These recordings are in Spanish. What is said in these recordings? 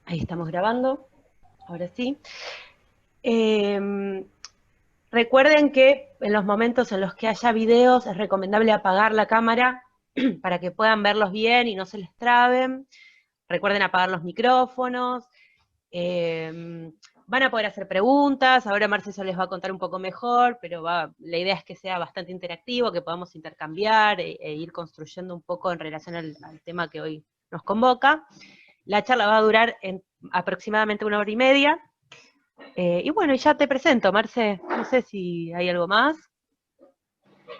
Ahí estamos grabando, ahora sí. Eh, Recuerden que en los momentos en los que haya videos es recomendable apagar la cámara para que puedan verlos bien y no se les traben. Recuerden apagar los micrófonos. Eh, Van a poder hacer preguntas, ahora Marcelo les va a contar un poco mejor, pero la idea es que sea bastante interactivo, que podamos intercambiar e ir construyendo un poco en relación al tema que hoy nos convoca. La charla va a durar aproximadamente 1 hora y media. Y bueno, y ya te presento, Marce. No sé si hay algo más.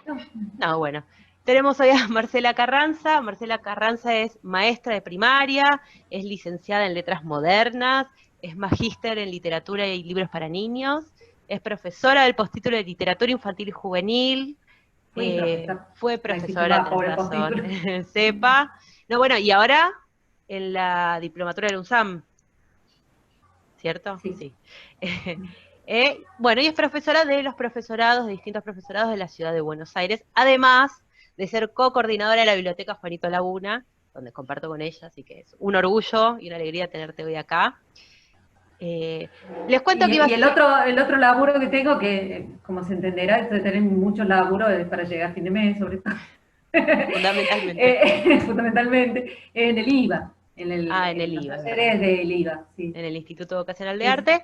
No. No, bueno. Tenemos hoy a Marcela Carranza. Marcela Carranza es maestra de primaria, es licenciada en letras modernas, es magíster en literatura y libros para niños, es profesora del postítulo de literatura infantil y juvenil, Fui profesor. fue Ahí sí que profesora, va tenés por el razón, postítulo. en CEPA. No, bueno, y ahora en la diplomatura del UNSAM, ¿cierto? Sí. Sí. Bueno, y es profesora de los profesorados, de distintos profesorados de la ciudad de Buenos Aires, además de ser co-coordinadora de la Biblioteca Juanito Laguna, donde comparto con ella, así que es un orgullo y una alegría tenerte hoy acá. Eh, Les cuento que Y ibas... el otro laburo que tengo, que como se entenderá, esto de tener muchos laburos para llegar a fin de mes, sobre todo, Fundamentalmente. fundamentalmente, en el IVA, En el en los IVA, es talleres verdad. del IVA, sí. En el Instituto Vocacional de Es, Arte.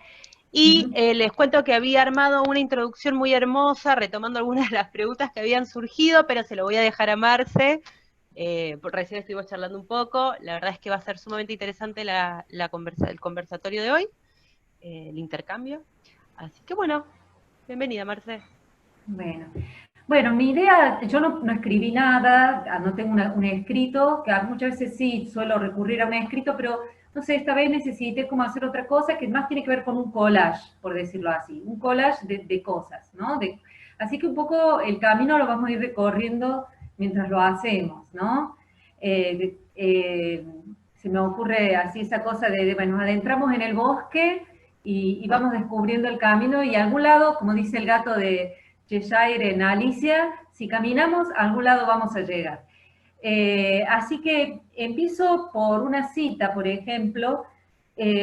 Y uh-huh. les cuento que había armado una introducción muy hermosa, retomando algunas de las preguntas que habían surgido, pero se lo voy a dejar a Marce. Recién estuvimos charlando un poco. La verdad es que va a ser sumamente interesante el conversatorio de hoy, el intercambio. Así que bueno, bienvenida, Marce. Bueno. Bueno, mi idea, yo no escribí nada, no tengo un escrito, que muchas veces sí suelo recurrir a un escrito, pero no sé, esta vez necesité como hacer otra cosa que más tiene que ver con un collage, por decirlo así, un collage de cosas, ¿no? Así que un poco el camino lo vamos a ir recorriendo mientras lo hacemos, ¿no? Se me ocurre así esa cosa bueno, nos adentramos en el bosque y vamos descubriendo el camino y a algún lado, como dice el gato de Cheshire en Alicia, si caminamos, a algún lado vamos a llegar. Así que empiezo por una cita, por ejemplo,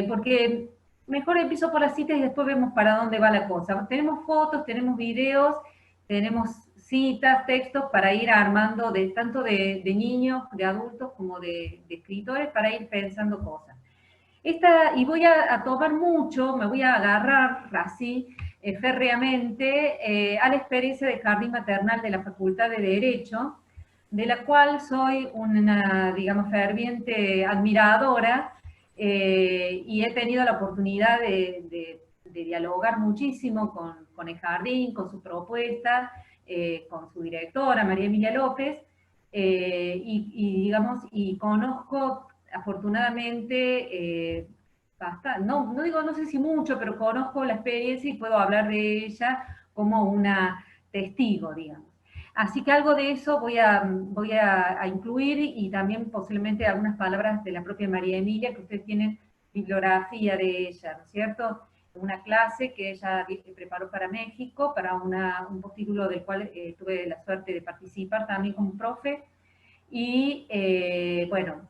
porque mejor empiezo por las citas y después vemos para dónde va la cosa. Tenemos fotos, tenemos videos, tenemos citas, textos para ir armando tanto de niños, de adultos como de escritores, para ir pensando cosas. Y voy a tomar mucho, me voy a agarrar así férreamente a la experiencia de jardín maternal de la Facultad de Derecho, de la cual soy una, digamos, ferviente admiradora y he tenido la oportunidad de dialogar muchísimo con el jardín, con su propuesta, con su directora, María Emilia López, digamos, y conozco afortunadamente, bastante, no digo, no sé si mucho, pero conozco la experiencia y puedo hablar de ella como una testigo, digamos. Así que algo de eso voy a incluir y también posiblemente algunas palabras de la propia María Emilia, que ustedes tienen bibliografía de ella, ¿no es cierto? Una clase que ella preparó para México, para un postítulo del cual tuve la suerte de participar también como profe, y bueno,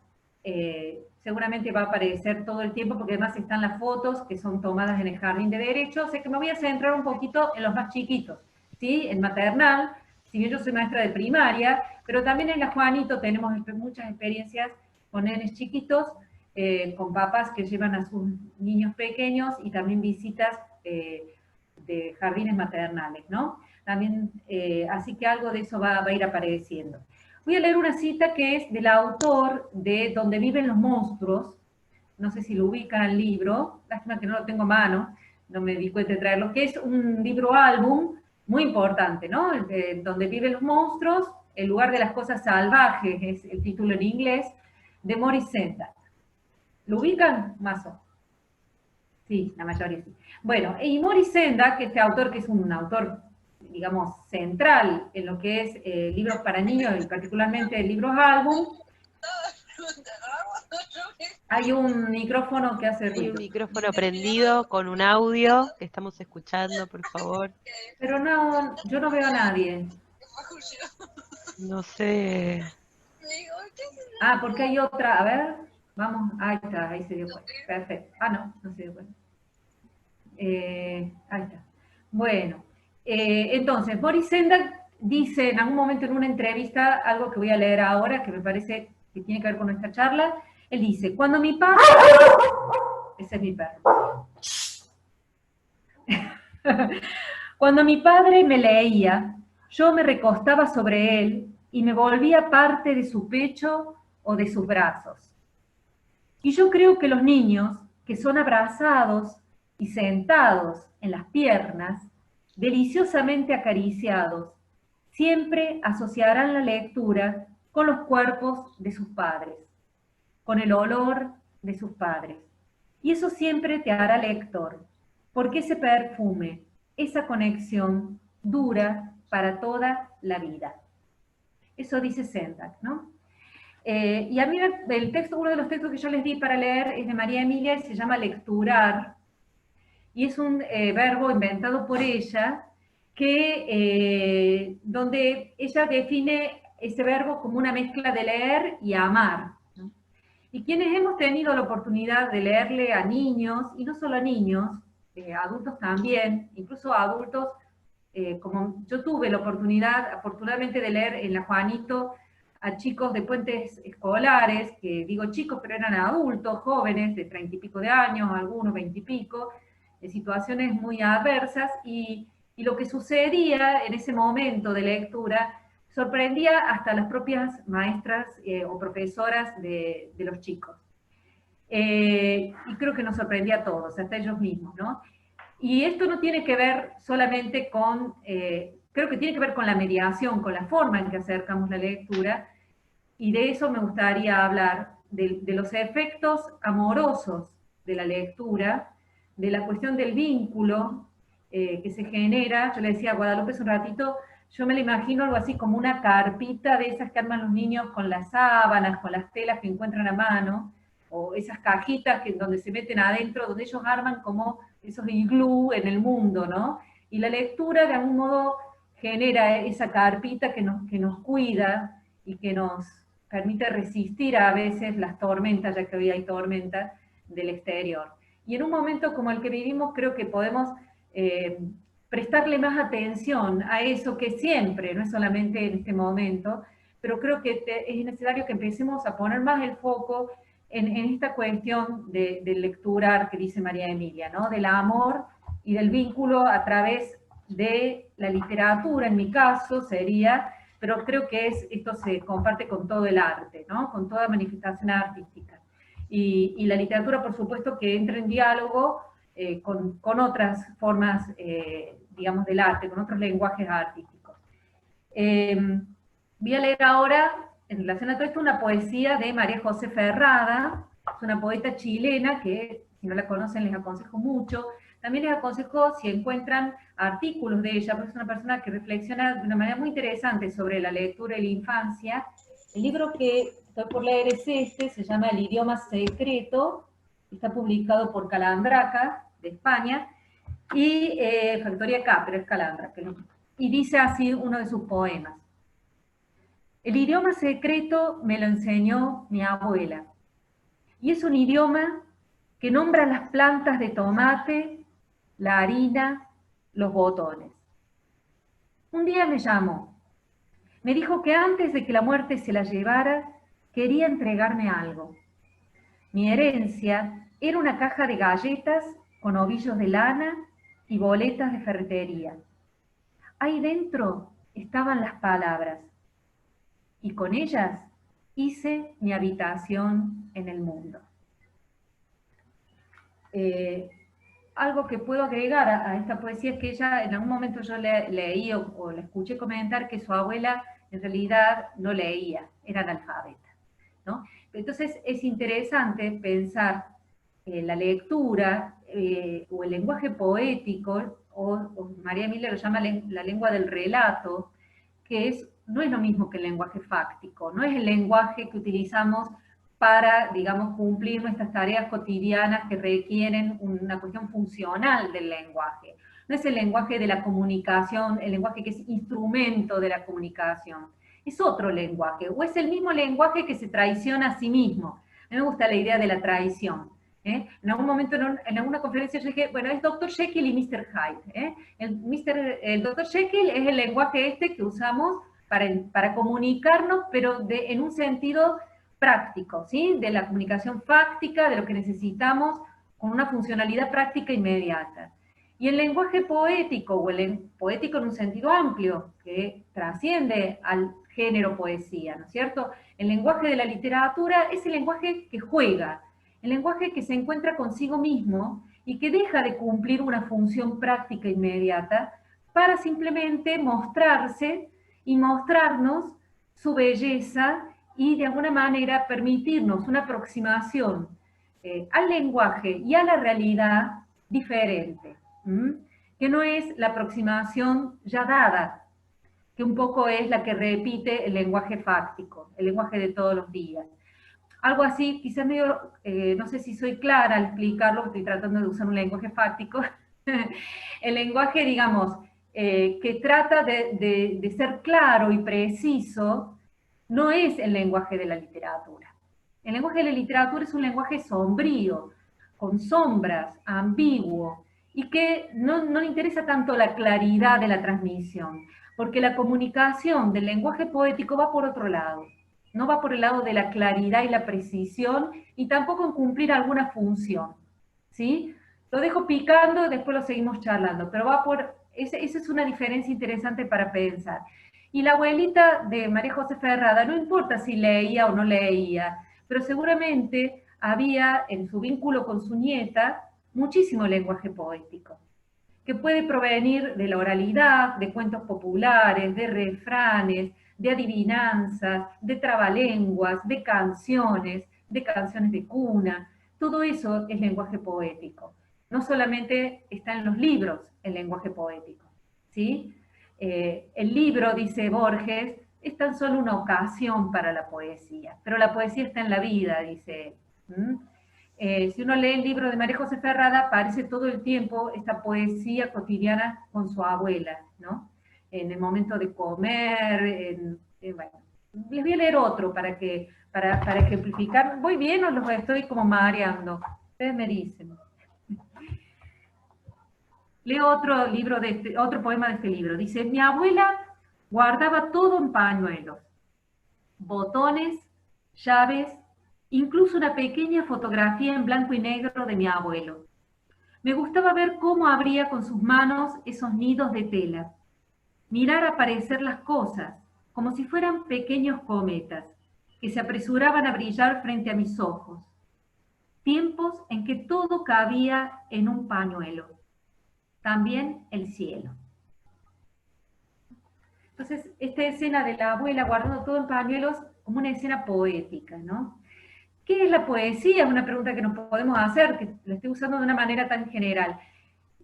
seguramente va a aparecer todo el tiempo porque además están las fotos que son tomadas en el jardín de derecho, o sea que me voy a centrar un poquito en los más chiquitos, ¿sí? En maternal, si bien yo soy maestra de primaria, pero también en la Juanito tenemos muchas experiencias con nenes chiquitos, con papás que llevan a sus niños pequeños y también visitas de jardines maternales, ¿no? También, así que algo de eso va a ir apareciendo. Voy a leer una cita que es del autor de Donde viven los monstruos, no sé si lo ubican al libro, lástima que no lo tengo a mano, no me di cuenta de traerlo, que es un libro álbum muy importante, ¿no? Donde viven los monstruos, el lugar de las cosas salvajes, es el título en inglés, de Maurice Sendak. ¿Lo ubican, Mazo? Sí, la mayoría sí. Bueno, y Maurice Sendak, este autor que es un autor, digamos, central en lo que es libros para niños y particularmente libros álbum, hay un micrófono que hace Hay un ruido. micrófono prendido con un audio que estamos escuchando, por favor. Pero no, yo no veo a nadie. No sé. Ah, porque hay otra, a ver. Vamos, ahí está, ahí se dio cuenta. Perfecto. Ah, no, no se dio cuenta. Ahí está. Bueno, entonces, Boris Sendak dice en algún momento en una entrevista, algo que voy a leer ahora, que me parece que tiene que ver con nuestra charla. Él dice, cuando mi padre... Ese es mi perro. Cuando mi padre me leía, yo me recostaba sobre él y me volvía parte de su pecho o de sus brazos. Y yo creo que los niños que son abrazados y sentados en las piernas, deliciosamente acariciados, siempre asociarán la lectura con los cuerpos de sus padres, con el olor de sus padres. Y eso siempre te hará lector, porque ese perfume, esa conexión dura para toda la vida. Eso dice Sendak, ¿no? Y a mí el texto, uno de los textos que yo les di para leer es de María Emilia y se llama lecturar, y es un verbo inventado por ella, donde ella define ese verbo como una mezcla de leer y amar, ¿no? Y quienes hemos tenido la oportunidad de leerle a niños, y no solo a niños, adultos también, incluso a adultos, como yo tuve la oportunidad, afortunadamente, de leer en la Juanito a chicos de puentes escolares, que digo chicos, pero eran adultos, jóvenes, de 30 y pico de años, algunos 20 y pico, en situaciones muy adversas, y lo que sucedía en ese momento de lectura sorprendía hasta las propias maestras o profesoras de los chicos. Y creo que nos sorprendía a todos, hasta ellos mismos, ¿no? Y esto no tiene que ver solamente con, creo que tiene que ver con la mediación, con la forma en que acercamos la lectura, y de eso me gustaría hablar, de los efectos amorosos de la lectura, de la cuestión del vínculo que se genera. Yo le decía a Guadalupe hace un ratito, yo me lo imagino algo así como una carpita de esas que arman los niños con las sábanas, con las telas que encuentran a mano, o esas cajitas donde se meten adentro, donde ellos arman como esos iglú en el mundo, ¿no? Y la lectura de algún modo genera esa carpita que nos cuida y que nos permite resistir a veces las tormentas, ya que hoy hay tormentas del exterior. Y en un momento como el que vivimos, creo que podemos prestarle más atención a eso que siempre, no es solamente en este momento, pero creo que es necesario que empecemos a poner más el foco en esta cuestión del lecturar que dice María Emilia, ¿no? Del amor y del vínculo a través de la literatura, en mi caso sería, pero creo que esto se comparte con todo el arte, ¿no? Con toda manifestación artística. Y la literatura, por supuesto, que entra en diálogo con otras formas, digamos, del arte, con otros lenguajes artísticos. Voy a leer ahora, en relación a todo esto, una poesía de María José Ferrada, es una poeta chilena que, si no la conocen, les aconsejo mucho. También les aconsejo, si encuentran artículos de ella, porque es una persona que reflexiona de una manera muy interesante sobre la lectura y la infancia. El libro que estoy por leer es este, se llama El idioma secreto, está publicado por Calandraca, de España, y Factoría K, pero es Calandraca. Y dice así uno de sus poemas. El idioma secreto me lo enseñó mi abuela, y es un idioma que nombra las plantas de tomate, la harina, los botones. Un día me llamó, me dijo que antes de que la muerte se la llevara, quería entregarme algo. Mi herencia era una caja de galletas con ovillos de lana y boletas de ferretería. Ahí dentro estaban las palabras, y con ellas hice mi habitación en el mundo. Algo que puedo agregar a esta poesía es que ella, en algún momento yo leí o la escuché comentar que su abuela en realidad no leía, era analfabeta, ¿no? Entonces es interesante pensar la lectura o el lenguaje poético, o María Emilia lo llama la lengua del relato, que no es lo mismo que el lenguaje fáctico, no es el lenguaje que utilizamos para, digamos, cumplir nuestras tareas cotidianas que requieren una cuestión funcional del lenguaje. No es el lenguaje de la comunicación, el lenguaje que es instrumento de la comunicación. Es otro lenguaje, o es el mismo lenguaje que se traiciona a sí mismo, A mí me gusta la idea de la traición. En algún momento, en alguna conferencia yo dije, bueno, es Dr. Jekyll y Mr. Hyde. El Dr. Jekyll es el lenguaje este que usamos para comunicarnos, pero en un sentido práctico, ¿sí? De la comunicación fáctica, de lo que necesitamos, con una funcionalidad práctica inmediata. Y el lenguaje poético, o poético en un sentido amplio, que trasciende al género poesía, ¿no es cierto? El lenguaje de la literatura es el lenguaje que juega, el lenguaje que se encuentra consigo mismo y que deja de cumplir una función práctica inmediata para simplemente mostrarse y mostrarnos su belleza y de alguna manera permitirnos una aproximación al lenguaje y a la realidad diferente, que no es la aproximación ya dada, que un poco es la que repite el lenguaje fáctico, el lenguaje de todos los días. Algo así, quizás medio, no sé si soy clara al explicarlo, estoy tratando de usar un lenguaje fáctico, el lenguaje, digamos, que trata de ser claro y preciso, no es el lenguaje de la literatura. El lenguaje de la literatura es un lenguaje sombrío, con sombras, ambiguo, y que no le interesa tanto la claridad de la transmisión, porque la comunicación del lenguaje poético va por otro lado. No va por el lado de la claridad y la precisión, y tampoco en cumplir alguna función, ¿sí? Lo dejo picando, después lo seguimos charlando, pero va por... Esa es una diferencia interesante para pensar. Y la abuelita de María José Ferrada, no importa si leía o no leía, pero seguramente había en su vínculo con su nieta muchísimo lenguaje poético, que puede provenir de la oralidad, de cuentos populares, de refranes, de adivinanzas, de trabalenguas, de canciones de cuna. Todo eso es lenguaje poético. No solamente está en los libros el lenguaje poético, ¿sí? El libro, dice Borges, es tan solo una ocasión para la poesía, pero la poesía está en la vida, dice él. Si uno lee el libro de María José Ferrada, aparece todo el tiempo esta poesía cotidiana con su abuela, ¿no? En el momento de comer, bueno. Les voy a leer otro para ejemplificar. ¿Voy bien o los estoy como mareando? Ustedes me dicen. Leo otro poema de este libro. Dice, mi abuela guardaba todo en pañuelos, botones, llaves, incluso una pequeña fotografía en blanco y negro de mi abuelo. Me gustaba ver cómo abría con sus manos esos nidos de tela, mirar aparecer las cosas, como si fueran pequeños cometas, que se apresuraban a brillar frente a mis ojos. Tiempos en que todo cabía en un pañuelo, también el cielo. Entonces, esta escena de la abuela guardando todo en pañuelos, como una escena poética, ¿no? ¿Qué es la poesía? Es una pregunta que nos podemos hacer, que la estoy usando de una manera tan general.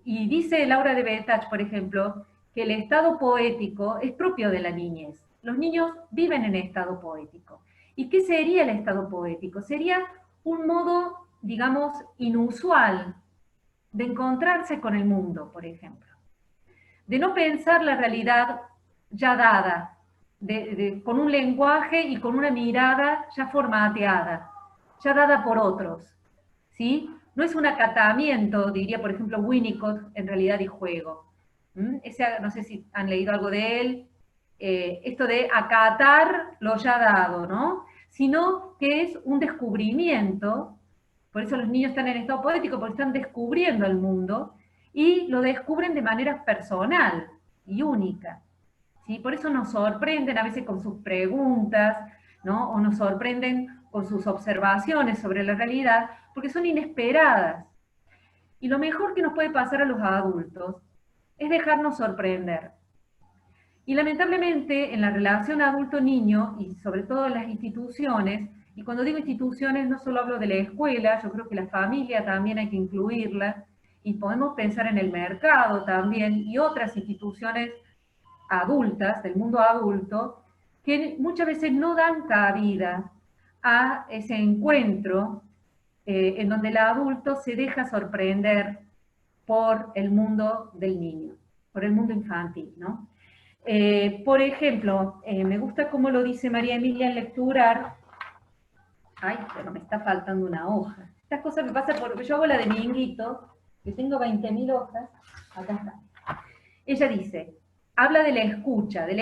Y dice Laura de Betach, por ejemplo, que el estado poético es propio de la niñez. Los niños viven en estado poético. ¿Y qué sería el estado poético? Sería un modo, digamos, inusual de encontrarse con el mundo, por ejemplo. De no pensar la realidad ya dada, con un lenguaje y con una mirada ya formateada, ya dada por otros, ¿sí? No es un acatamiento, diría por ejemplo Winnicott, en realidad y juego. No sé si han leído algo de él, esto de acatar lo ya dado, ¿no? Sino que es un descubrimiento, por eso los niños están en estado poético, porque están descubriendo el mundo, y lo descubren de manera personal y única, ¿sí? Por eso nos sorprenden a veces con sus preguntas, ¿no? O nos sorprenden con sus observaciones sobre la realidad, porque son inesperadas. Y lo mejor que nos puede pasar a los adultos es dejarnos sorprender. Y lamentablemente en la relación adulto-niño, y sobre todo en las instituciones, y cuando digo instituciones no solo hablo de la escuela, yo creo que la familia también hay que incluirla, y podemos pensar en el mercado también, y otras instituciones adultas, del mundo adulto, que muchas veces no dan cabida a ese encuentro en donde el adulto se deja sorprender por el mundo del niño, por el mundo infantil, ¿no? Por ejemplo, me gusta cómo lo dice María Emilia en Lecturar, Ay, pero me está faltando una hoja. Estas cosas me pasan porque yo hago la de Minguito, que tengo 20.000 hojas. Acá está. Ella dice, habla de la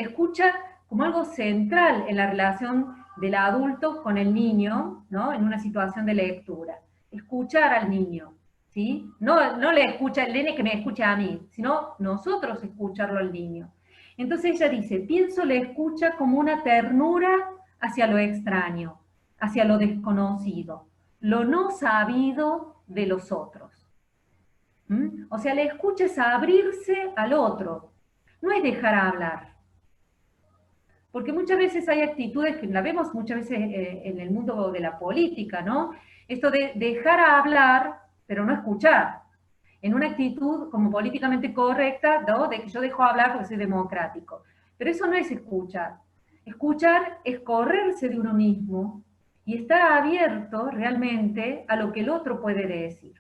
escucha como algo central en la relación del adulto con el niño, ¿no? En una situación de lectura. Escuchar al niño, ¿sí? No le escucha el nene que me escucha a mí, sino nosotros escucharlo al niño. Entonces ella dice, pienso la escucha como una ternura hacia lo extraño, hacia lo desconocido, lo no sabido de los otros. ¿Mm? O sea, la escucha es abrirse al otro, no es dejar hablar. Porque muchas veces hay actitudes que la vemos muchas veces en el mundo de la política, ¿no? Esto de dejar hablar, pero no escuchar. En una actitud como políticamente correcta, ¿no? De que yo dejo hablar porque soy democrático. Pero eso no es escuchar. Escuchar es correrse de uno mismo y estar abierto realmente a lo que el otro puede decir.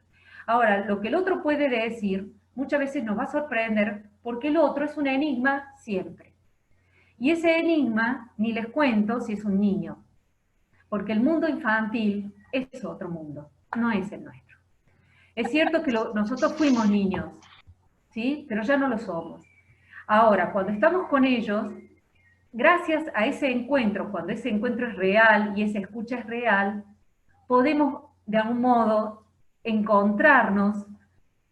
Ahora, lo que el otro puede decir muchas veces nos va a sorprender porque el otro es un enigma siempre. Y ese enigma, ni les cuento si es un niño, porque el mundo infantil es otro mundo, no es el nuestro. Es cierto que nosotros fuimos niños, ¿sí? Pero ya no lo somos. Ahora, cuando estamos con ellos, gracias a ese encuentro, cuando ese encuentro es real y esa escucha es real, podemos de algún modo encontrarnos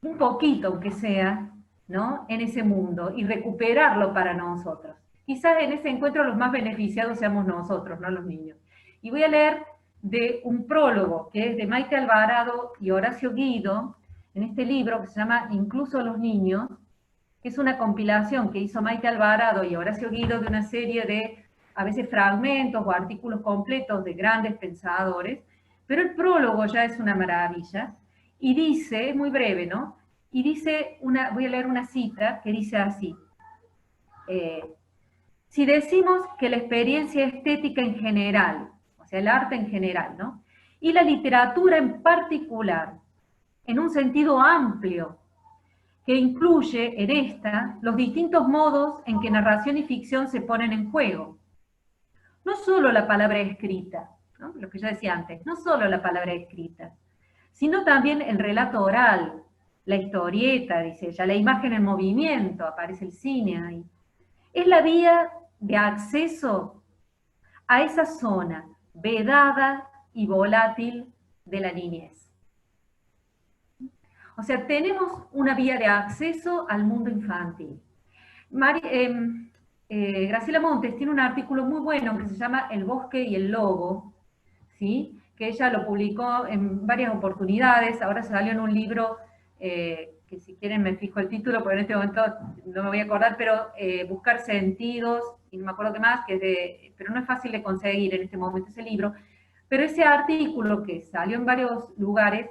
un poquito, aunque sea, ¿no? En ese mundo y recuperarlo para nosotros. Quizás en ese encuentro los más beneficiados seamos nosotros, no los niños. Y voy a leer de un prólogo que es de Maite Alvarado y Horacio Guido, en este libro que se llama Incluso los niños, que es una compilación que hizo Maite Alvarado y Horacio Guido de una serie de, a veces, fragmentos o artículos completos de grandes pensadores, pero el prólogo ya es una maravilla, y dice, es muy breve, ¿no? Y dice, voy a leer una cita que dice así, si decimos que la experiencia estética en general, o sea, el arte en general, ¿no? Y la literatura en particular, en un sentido amplio, que incluye en esta los distintos modos en que narración y ficción se ponen en juego. No solo la palabra escrita, ¿no? Lo que yo decía antes, no solo la palabra escrita, sino también el relato oral, la historieta, dice ella, la imagen en movimiento, aparece el cine ahí. Es la vía de acceso a esa zona vedada y volátil de la niñez. O sea, tenemos una vía de acceso al mundo infantil. Graciela Montes tiene un artículo muy bueno que se llama El bosque y el lobo, ¿sí? Que ella lo publicó en varias oportunidades, ahora salió en un libro, que si quieren me fijo el título, porque en este momento no me voy a acordar, pero Buscar sentidos, y no me acuerdo qué más, pero no es fácil de conseguir en este momento ese libro, pero ese artículo que salió en varios lugares,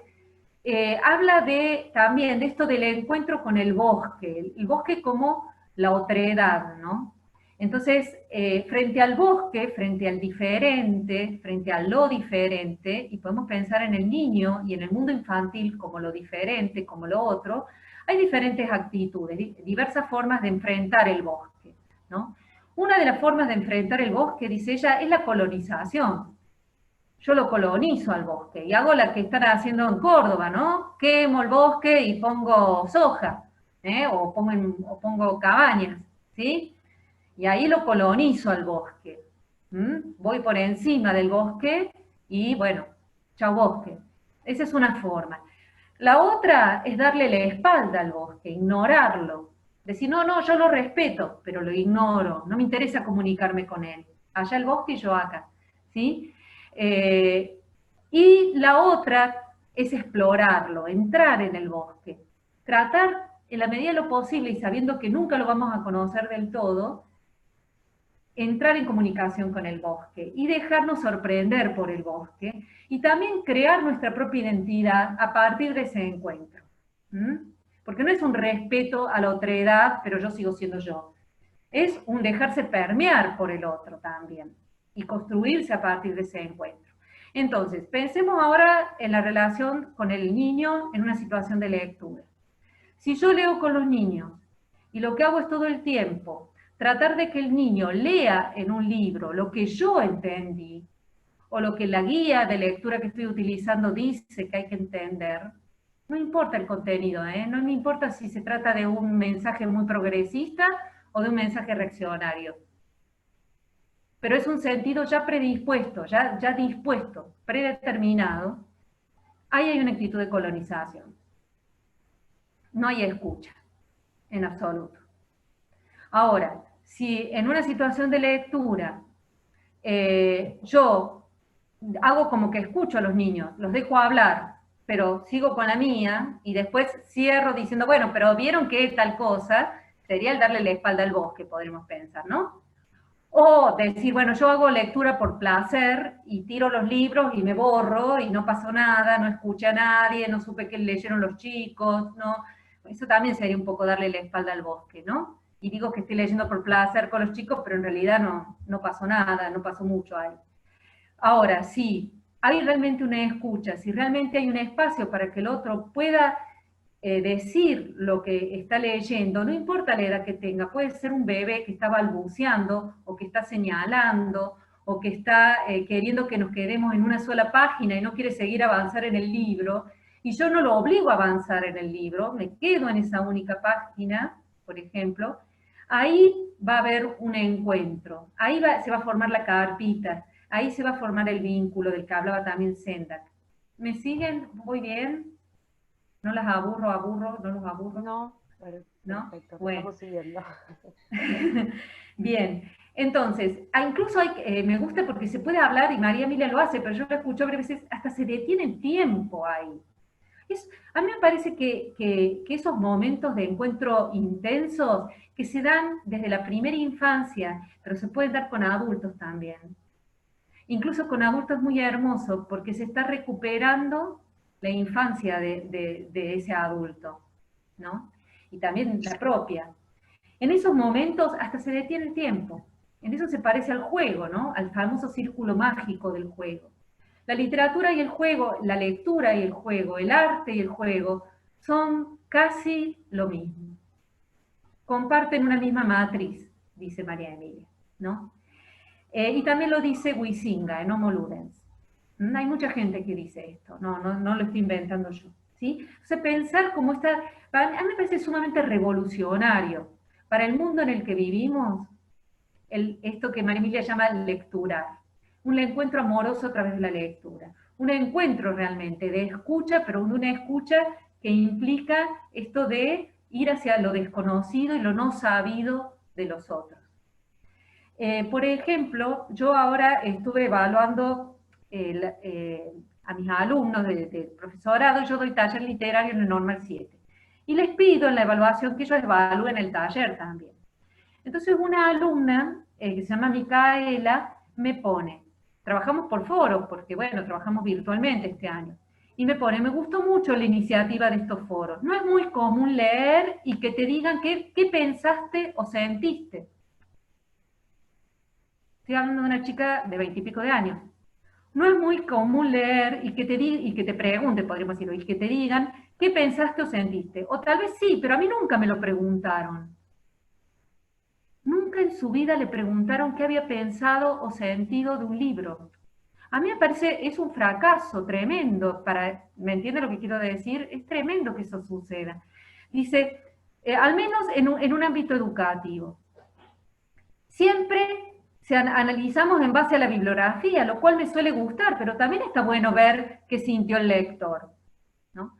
habla también de esto del encuentro con el bosque como la otredad, ¿no? Entonces, frente al bosque, frente al diferente, frente a lo diferente, y podemos pensar en el niño y en el mundo infantil como lo diferente, como lo otro, hay diferentes actitudes, diversas formas de enfrentar el bosque, ¿no? Una de las formas de enfrentar el bosque, dice ella, es la colonización. Yo lo colonizo al bosque y hago la que están haciendo en Córdoba, ¿no? Quemo el bosque y pongo soja, o pongo cabañas, ¿sí? Y ahí lo colonizo al bosque. Voy por encima del bosque y, bueno, chao bosque. Esa es una forma. La otra es darle la espalda al bosque, ignorarlo. Decir, no, yo lo respeto, pero lo ignoro, no me interesa comunicarme con él. Allá el bosque y yo acá, ¿sí? Y la otra es explorarlo, entrar en el bosque, tratar en la medida de lo posible y sabiendo que nunca lo vamos a conocer del todo, entrar en comunicación con el bosque y dejarnos sorprender por el bosque y también crear nuestra propia identidad a partir de ese encuentro. Porque no es un respeto a la otredad, pero yo sigo siendo yo. Es un dejarse permear por el otro también y construirse a partir de ese encuentro. Entonces, pensemos ahora en la relación con el niño en una situación de lectura. Si yo leo con los niños y lo que hago es todo el tiempo tratar de que el niño lea en un libro lo que yo entendí, o lo que la guía de lectura que estoy utilizando dice que hay que entender, no importa el contenido, no me importa si se trata de un mensaje muy progresista o de un mensaje reaccionario. Pero es un sentido ya predispuesto, ya dispuesto, predeterminado. Ahí hay una actitud de colonización. No hay escucha, en absoluto. Ahora, si en una situación de lectura yo hago como que escucho a los niños, los dejo hablar, pero sigo con la mía y después cierro diciendo, bueno, pero vieron que tal cosa, sería el darle la espalda al bosque, podríamos pensar, ¿no? O decir, bueno, yo hago lectura por placer y tiro los libros y me borro y no pasó nada, no escuché a nadie, no supe qué leyeron los chicos, ¿no? Eso también sería un poco darle la espalda al bosque, ¿no? Y digo que estoy leyendo por placer con los chicos, pero en realidad no pasó nada, no pasó mucho ahí. Ahora, si hay realmente una escucha, si realmente hay un espacio para que el otro pueda decir lo que está leyendo, no importa la edad que tenga, puede ser un bebé que está balbuceando, o que está señalando, o que está queriendo que nos quedemos en una sola página y no quiere seguir avanzar en el libro, y yo no lo obligo a avanzar en el libro, me quedo en esa única página, por ejemplo, ahí va a haber un encuentro, ahí se va a formar la carpita, ahí se va a formar el vínculo del que hablaba también Sendak. ¿Me siguen? ¿Voy bien? ¿No las aburro? ¿No los aburro? No, ¿No? perfecto, te Bueno. estamos siguiendo. Bien, entonces, incluso me gusta porque se puede hablar, y María Emilia lo hace, pero yo lo escucho varias veces, hasta se detiene el tiempo ahí. A mí me parece que esos momentos de encuentro intensos, que se dan desde la primera infancia, pero se pueden dar con adultos también. Incluso con adultos es muy hermoso, porque se está recuperando la infancia de ese adulto, ¿no? Y también la propia. En esos momentos hasta se detiene el tiempo. En eso se parece al juego, ¿no? Al famoso círculo mágico del juego. La literatura y el juego, la lectura y el juego, el arte y el juego, son casi lo mismo. Comparten una misma matriz, dice María Emilia, ¿no? Y también lo dice Huizinga en Homo Ludens. Hay mucha gente que dice esto, no lo estoy inventando yo, ¿sí? O sea, pensar cómo está, a mí me parece sumamente revolucionario para el mundo en el que vivimos, esto que María Emilia llama lecturar, un encuentro amoroso a través de la lectura, un encuentro realmente de escucha, pero una escucha que implica esto de ir hacia lo desconocido y lo no sabido de los otros. Por ejemplo, yo ahora estuve evaluando a mis alumnos del profesorado, yo doy taller literario en el Normal 7, y les pido en la evaluación que ellos evalúen el taller también. Entonces una alumna, que se llama Micaela, me pone, trabajamos por foros, porque bueno, trabajamos virtualmente este año, y me pone, me gustó mucho la iniciativa de estos foros, no es muy común leer y que te digan qué pensaste o sentiste. Estoy hablando de una chica de 20 y pico de años. No es muy común leer y que te pregunten, podríamos decirlo, y que te digan qué pensaste o sentiste. O tal vez sí, pero a mí nunca me lo preguntaron. Nunca en su vida le preguntaron qué había pensado o sentido de un libro. A mí me parece, es un fracaso tremendo, ¿me entiende lo que quiero decir? Es tremendo que eso suceda. Dice, al menos en un ámbito educativo. Siempre analizamos en base a la bibliografía, lo cual me suele gustar, pero también está bueno ver qué sintió el lector, ¿no?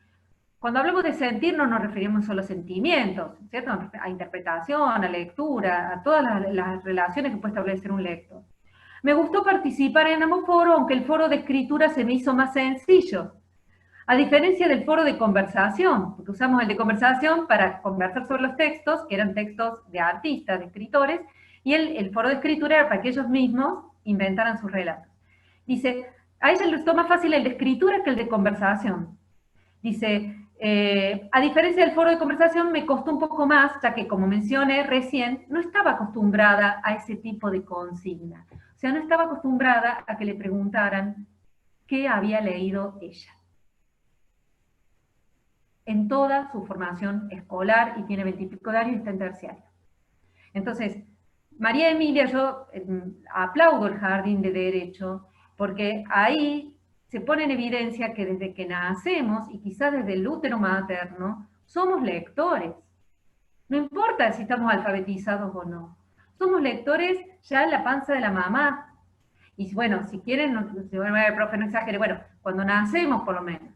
Cuando hablamos de sentir no nos referimos solo a sentimientos, ¿cierto? A interpretación, a lectura, a todas las relaciones que puede establecer un lector. Me gustó participar en ambos foros, aunque el foro de escritura se me hizo más sencillo. A diferencia del foro de conversación, porque usamos el de conversación para conversar sobre los textos, que eran textos de artistas, de escritores, y el foro de escritura era para que ellos mismos inventaran sus relatos. Dice, a ella le resultó más fácil el de escritura que el de conversación. Dice, a diferencia del foro de conversación me costó un poco más, ya que como mencioné recién, no estaba acostumbrada a ese tipo de consigna. O sea, no estaba acostumbrada a que le preguntaran qué había leído ella. En toda su formación escolar, y tiene 20 y pico de años y está en terciario. Entonces, María Emilia, yo aplaudo el Jardín de Derecho, porque ahí se pone en evidencia que desde que nacemos, y quizás desde el útero materno, somos lectores. No importa si estamos alfabetizados o no. Somos lectores ya en la panza de la mamá. Y bueno, si quieren, profe, no exagere, bueno, cuando nacemos por lo menos.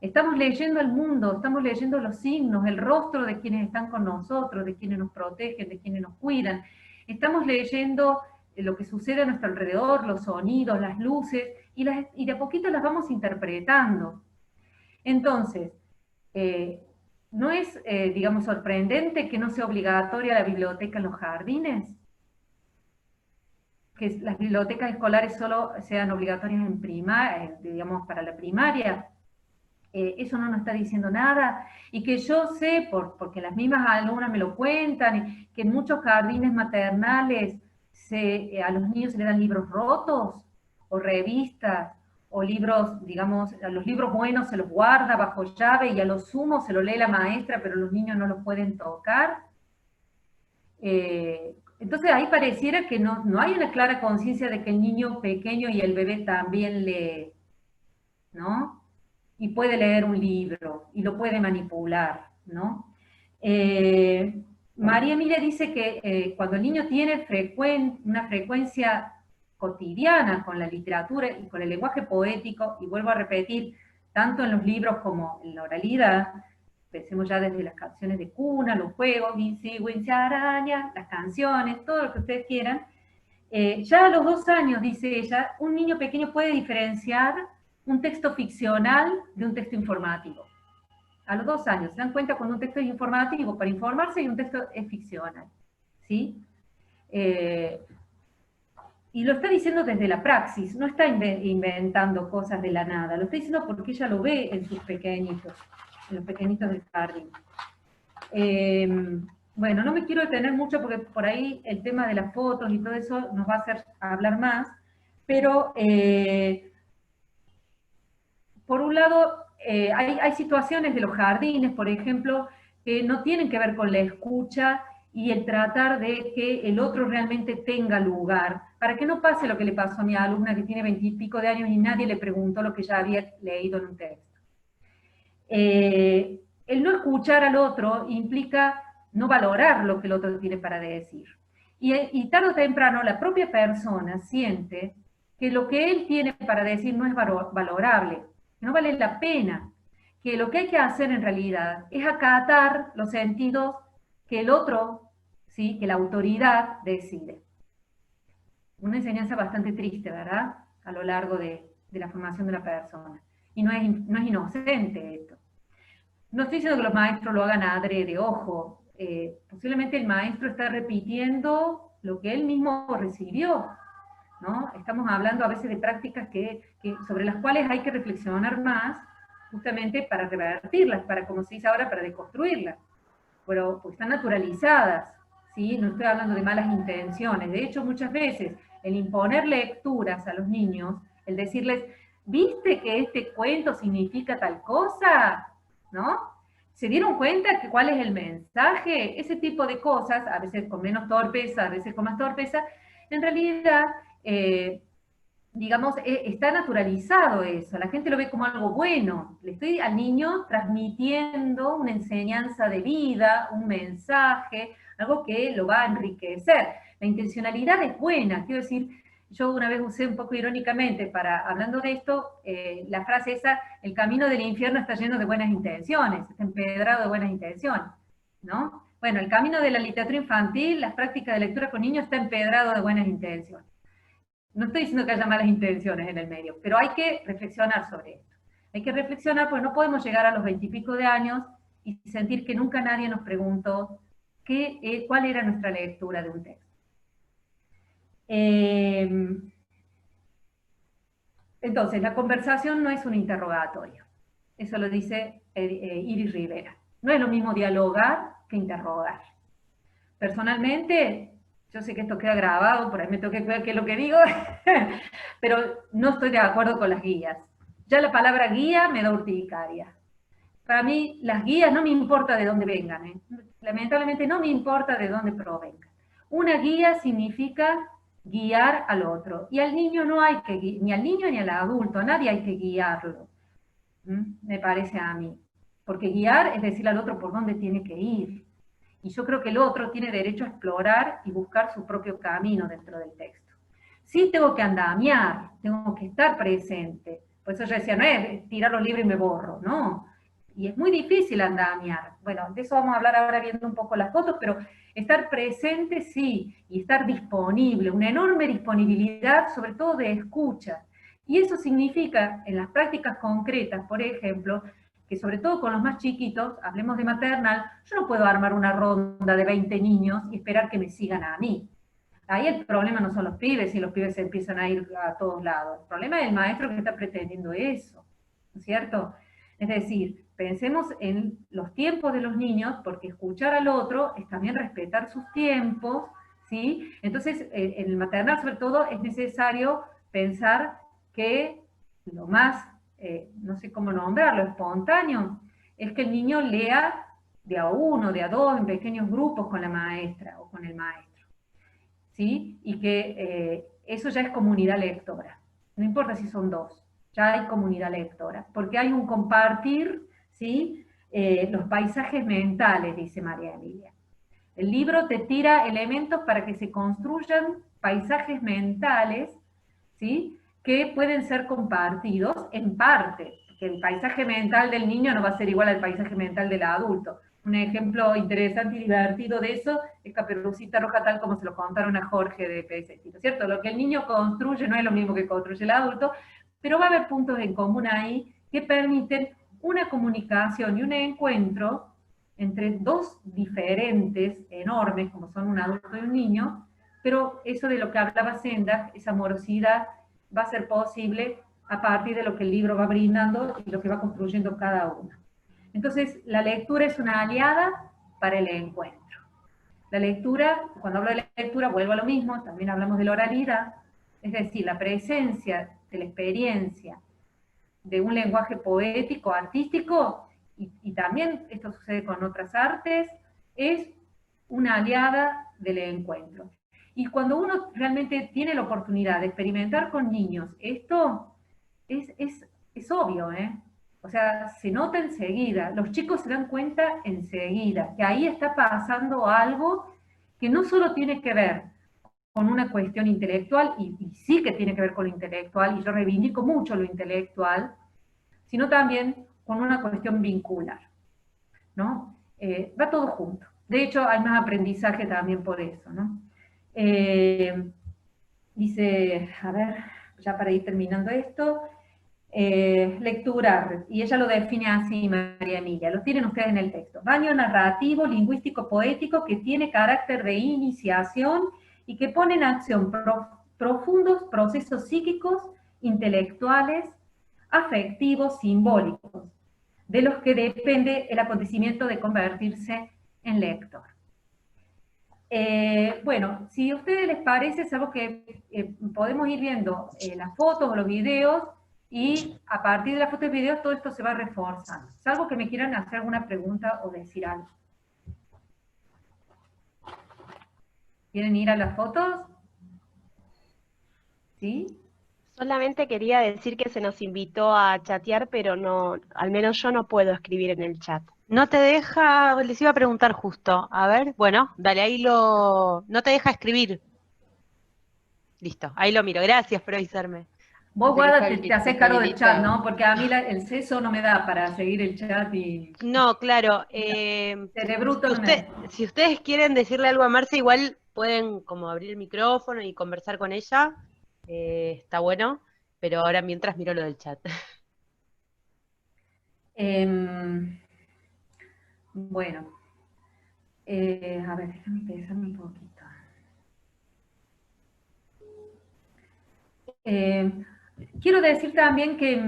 Estamos leyendo el mundo, estamos leyendo los signos, el rostro de quienes están con nosotros, de quienes nos protegen, de quienes nos cuidan. Estamos leyendo lo que sucede a nuestro alrededor, los sonidos, las luces, y de a poquito las vamos interpretando. Entonces, ¿no es, digamos, sorprendente que no sea obligatoria la biblioteca en los jardines? Que las bibliotecas escolares solo sean obligatorias en digamos, para la primaria. Eso no nos está diciendo nada, y que yo sé, porque las mismas alumnas me lo cuentan, que en muchos jardines maternales a los niños se les dan libros rotos, o revistas, o libros, digamos, a los libros buenos se los guarda bajo llave, y a lo sumo se lo lee la maestra, pero los niños no los pueden tocar. Entonces ahí pareciera que no hay una clara conciencia de que el niño pequeño y el bebé también lee, ¿no? Y puede leer un libro, y lo puede manipular, ¿no? María Emilia dice que cuando el niño tiene una frecuencia cotidiana con la literatura y con el lenguaje poético, y vuelvo a repetir, tanto en los libros como en la oralidad, pensemos ya desde las canciones de cuna, los juegos, Wincy Araña, las canciones, todo lo que ustedes quieran, ya a los 2 años, dice ella, un niño pequeño puede diferenciar un texto ficcional de un texto informativo. A los 2 años, se dan cuenta cuando un texto es informativo para informarse y un texto es ficcional, ¿sí? Y lo está diciendo desde la praxis, no está inventando cosas de la nada, lo está diciendo porque ella lo ve en sus pequeñitos, en los pequeñitos del jardín. Bueno, no me quiero detener mucho porque por ahí el tema de las fotos y todo eso nos va a hacer hablar más, pero por un lado, hay situaciones de los jardines, por ejemplo, que no tienen que ver con la escucha y el tratar de que el otro realmente tenga lugar, para que no pase lo que le pasó a mi alumna que tiene 20 y pico de años y nadie le preguntó lo que ya había leído en un texto. El no escuchar al otro implica no valorar lo que el otro tiene para decir. Y tarde o temprano la propia persona siente que lo que él tiene para decir no es valorable, que no vale la pena, que lo que hay que hacer en realidad es acatar los sentidos que el otro, ¿sí?, que la autoridad decide. Una enseñanza bastante triste, ¿verdad?, a lo largo de la formación de la persona. Y no es inocente esto. No estoy diciendo que los maestros lo hagan adrede, ojo. Posiblemente el maestro está repitiendo lo que él mismo recibió, ¿no? Estamos hablando a veces de prácticas sobre las cuales hay que reflexionar más, justamente para revertirlas, para, como se dice ahora, para deconstruirlas. Pero pues están naturalizadas, ¿sí? No estoy hablando de malas intenciones. De hecho, muchas veces el imponer lecturas a los niños, el decirles, ¿viste que este cuento significa tal cosa? ¿No? ¿Se dieron cuenta cuál es el mensaje? Ese tipo de cosas, a veces con menos torpeza, a veces con más torpeza, en realidad, digamos, está naturalizado eso, la gente lo ve como algo bueno. Le estoy al niño transmitiendo una enseñanza de vida, un mensaje, algo que lo va a enriquecer. La intencionalidad es buena, quiero decir, yo una vez usé un poco irónicamente, hablando de esto, la frase esa, el camino del infierno está lleno de buenas intenciones, está empedrado de buenas intenciones, ¿no? Bueno, el camino de la literatura infantil, las prácticas de lectura con niños está empedrado de buenas intenciones. No estoy diciendo que haya malas intenciones en el medio, pero hay que reflexionar sobre esto. Hay que reflexionar porque no podemos llegar a los 20 y pico de años y sentir que nunca nadie nos preguntó cuál era nuestra lectura de un texto. Entonces, la conversación no es un interrogatorio. Eso lo dice Iris Rivera. No es lo mismo dialogar que interrogar. Personalmente, yo sé que esto queda grabado, por ahí me tengo que cuidar qué es lo que digo, pero no estoy de acuerdo con las guías. Ya la palabra guía me da urticaria. Para mí, las guías no me importa de dónde vengan, lamentablemente no me importa de dónde provengan. Una guía significa guiar al otro. Y al niño no hay que, ni al niño ni al adulto, a nadie hay que guiarlo, me parece a mí. Porque guiar es decirle al otro por dónde tiene que ir. Y yo creo que el otro tiene derecho a explorar y buscar su propio camino dentro del texto. Sí tengo que andamiar, tengo que estar presente. Por eso yo decía, no es tirar los libros y me borro, no. Y es muy difícil andamiar. Bueno, de eso vamos a hablar ahora viendo un poco las fotos, pero estar presente sí, y estar disponible, una enorme disponibilidad, sobre todo de escucha. Y eso significa, en las prácticas concretas, por ejemplo, que sobre todo con los más chiquitos, hablemos de maternal, yo no puedo armar una ronda de 20 niños y esperar que me sigan a mí. Ahí el problema no son los pibes, y los pibes se empiezan a ir a todos lados. El problema es el maestro que está pretendiendo eso, ¿no es cierto? Es decir, pensemos en los tiempos de los niños, porque escuchar al otro es también respetar sus tiempos, ¿sí? Entonces, en el maternal sobre todo es necesario pensar que lo más, no sé cómo nombrarlo, espontáneo, es que el niño lea de a uno, de a dos, en pequeños grupos con la maestra o con el maestro. ¿Sí? Y que eso ya es comunidad lectora. No importa si son dos, ya hay comunidad lectora, porque hay un compartir, ¿sí? Los paisajes mentales, dice María Emilia. El libro te tira elementos para que se construyan paisajes mentales, ¿sí? Que pueden ser compartidos en parte, porque el paisaje mental del niño no va a ser igual al paisaje mental del adulto. Un ejemplo interesante y divertido de eso es Caperucita Roja, tal como se lo contaron a Jorge de PS, ¿cierto? Lo que el niño construye no es lo mismo que construye el adulto, pero va a haber puntos en común ahí que permiten una comunicación y un encuentro entre dos diferentes enormes, como son un adulto y un niño, pero eso de lo que hablaba Senda, esa amorosidad, va a ser posible a partir de lo que el libro va brindando y lo que va construyendo cada uno. Entonces, la lectura es una aliada para el encuentro. La lectura, cuando hablo de lectura, vuelvo a lo mismo, también hablamos de la oralidad, es decir, la presencia de la experiencia de un lenguaje poético, artístico, y también esto sucede con otras artes, es una aliada del encuentro. Y cuando uno realmente tiene la oportunidad de experimentar con niños, esto es obvio, ¿eh? O sea, se nota enseguida, los chicos se dan cuenta enseguida, que ahí está pasando algo que no solo tiene que ver con una cuestión intelectual, y sí que tiene que ver con lo intelectual, y yo reivindico mucho lo intelectual, sino también con una cuestión vincular, ¿no? Va todo junto. De hecho, hay más aprendizaje también por eso, ¿no? Dice, a ver, ya para ir terminando esto, lecturar, y ella lo define así, María Emilia, lo tienen ustedes en el texto: baño narrativo, lingüístico, poético, que tiene carácter de iniciación y que pone en acción profundos procesos psíquicos, intelectuales, afectivos, simbólicos, de los que depende el acontecimiento de convertirse en lector. Bueno, si a ustedes les parece, es algo que podemos ir viendo las fotos o los videos, y a partir de las fotos y videos todo esto se va reforzando. Salvo que me quieran hacer alguna pregunta o decir algo. ¿Quieren ir a las fotos? ¿Sí? Solamente quería decir que se nos invitó a chatear, pero no, al menos yo no puedo escribir en el chat. No te deja, les iba a preguntar justo, a ver, bueno, dale, ahí no te deja escribir. Listo, ahí lo miro, gracias por avisarme. Vos, Así que Guada, Javi te haces cargo del facilita. chat, ¿no? Porque a mí el seso no me da para seguir el chat y... No, claro. Cerebruto no me da. Si ustedes quieren decirle algo a Marce, igual pueden como abrir el micrófono y conversar con ella. Está bueno, pero ahora mientras miro lo del chat. Bueno, a ver, déjame pensar un poquito. Quiero decir también que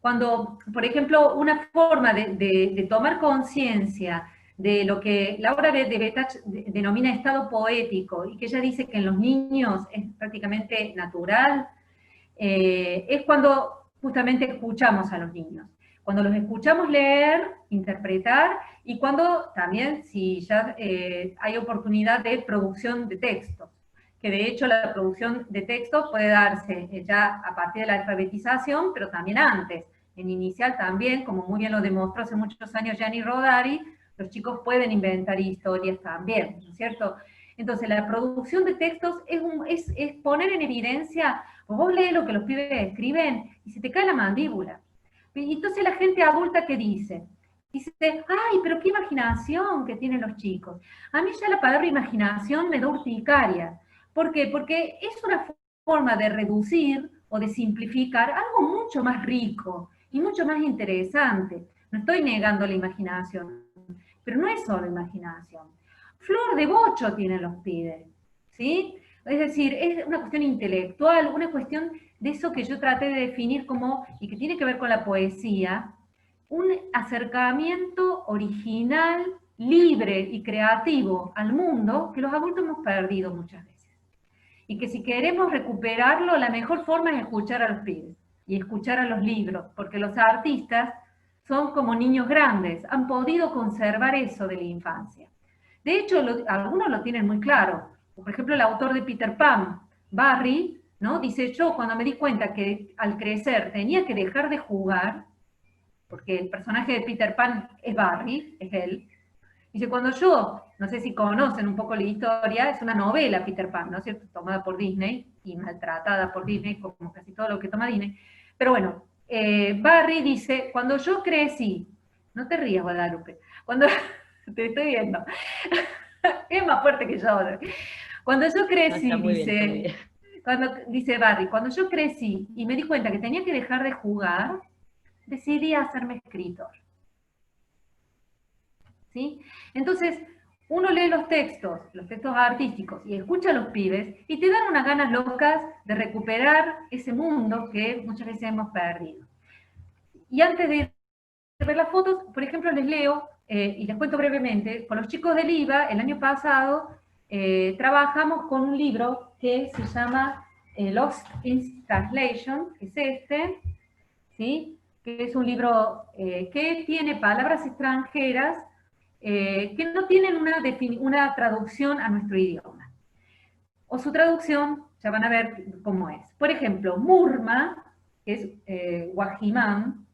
cuando, por ejemplo, una forma de tomar conciencia de lo que Laura de Betach denomina estado poético, y que ella dice que en los niños es prácticamente natural, es cuando justamente escuchamos a los niños. cuando los escuchamos leer, interpretar, y cuando también, si ya hay oportunidad de producción de textos, que de hecho la producción de textos puede darse ya a partir de la alfabetización, pero también antes. En inicial también, como muy bien lo demostró hace muchos años Gianni Rodari, los chicos pueden inventar historias también, ¿no es cierto? Entonces la producción de textos es poner en evidencia, vos lees lo que los pibes escriben y se te cae la mandíbula. Y entonces la gente adulta, ¿qué dice? Dice, ay, pero qué imaginación que tienen los chicos. A mí ya la palabra imaginación me da urticaria. ¿Por qué? Porque es una forma de reducir o de simplificar algo mucho más rico y mucho más interesante. No estoy negando la imaginación, pero no es solo imaginación. Flor de bocho tienen los pibes, ¿sí? Es decir, es una cuestión intelectual, una cuestión de eso que yo traté de definir como, y que tiene que ver con la poesía, un acercamiento original, libre y creativo al mundo que los adultos hemos perdido muchas veces. Y que si queremos recuperarlo, la mejor forma es escuchar a los pibes y escuchar a los libros, porque los artistas son como niños grandes, han podido conservar eso de la infancia. De hecho, algunos lo tienen muy claro. Por ejemplo, el autor de Peter Pan, Barry, ¿no? Dice, yo cuando me di cuenta que al crecer tenía que dejar de jugar, porque el personaje de Peter Pan es Barry, es él, dice, cuando yo, no sé si conocen un poco la historia, es una novela Peter Pan, ¿no es cierto?, tomada por Disney y maltratada por Disney, como casi todo lo que toma Disney. Pero bueno, Barry dice, cuando yo crecí, no te rías, Guadalupe, cuando te estoy viendo, es más fuerte que yo. Cuando yo crecí, no, dice, dice Barry, cuando yo crecí y me di cuenta que tenía que dejar de jugar, decidí hacerme escritor. ¿Sí? Entonces, uno lee los textos artísticos, y escucha a los pibes, y te dan unas ganas locas de recuperar ese mundo que muchas veces hemos perdido. Y antes de ver las fotos, por ejemplo, les leo, y les cuento brevemente, con los chicos del IVA, el año pasado, trabajamos con un libro que se llama Lost in Translation, que es este, ¿sí? Que es un libro que tiene palabras extranjeras que no tienen una traducción a nuestro idioma. O su traducción, ya van a ver cómo es. Por ejemplo, Murma, que es Guajimán,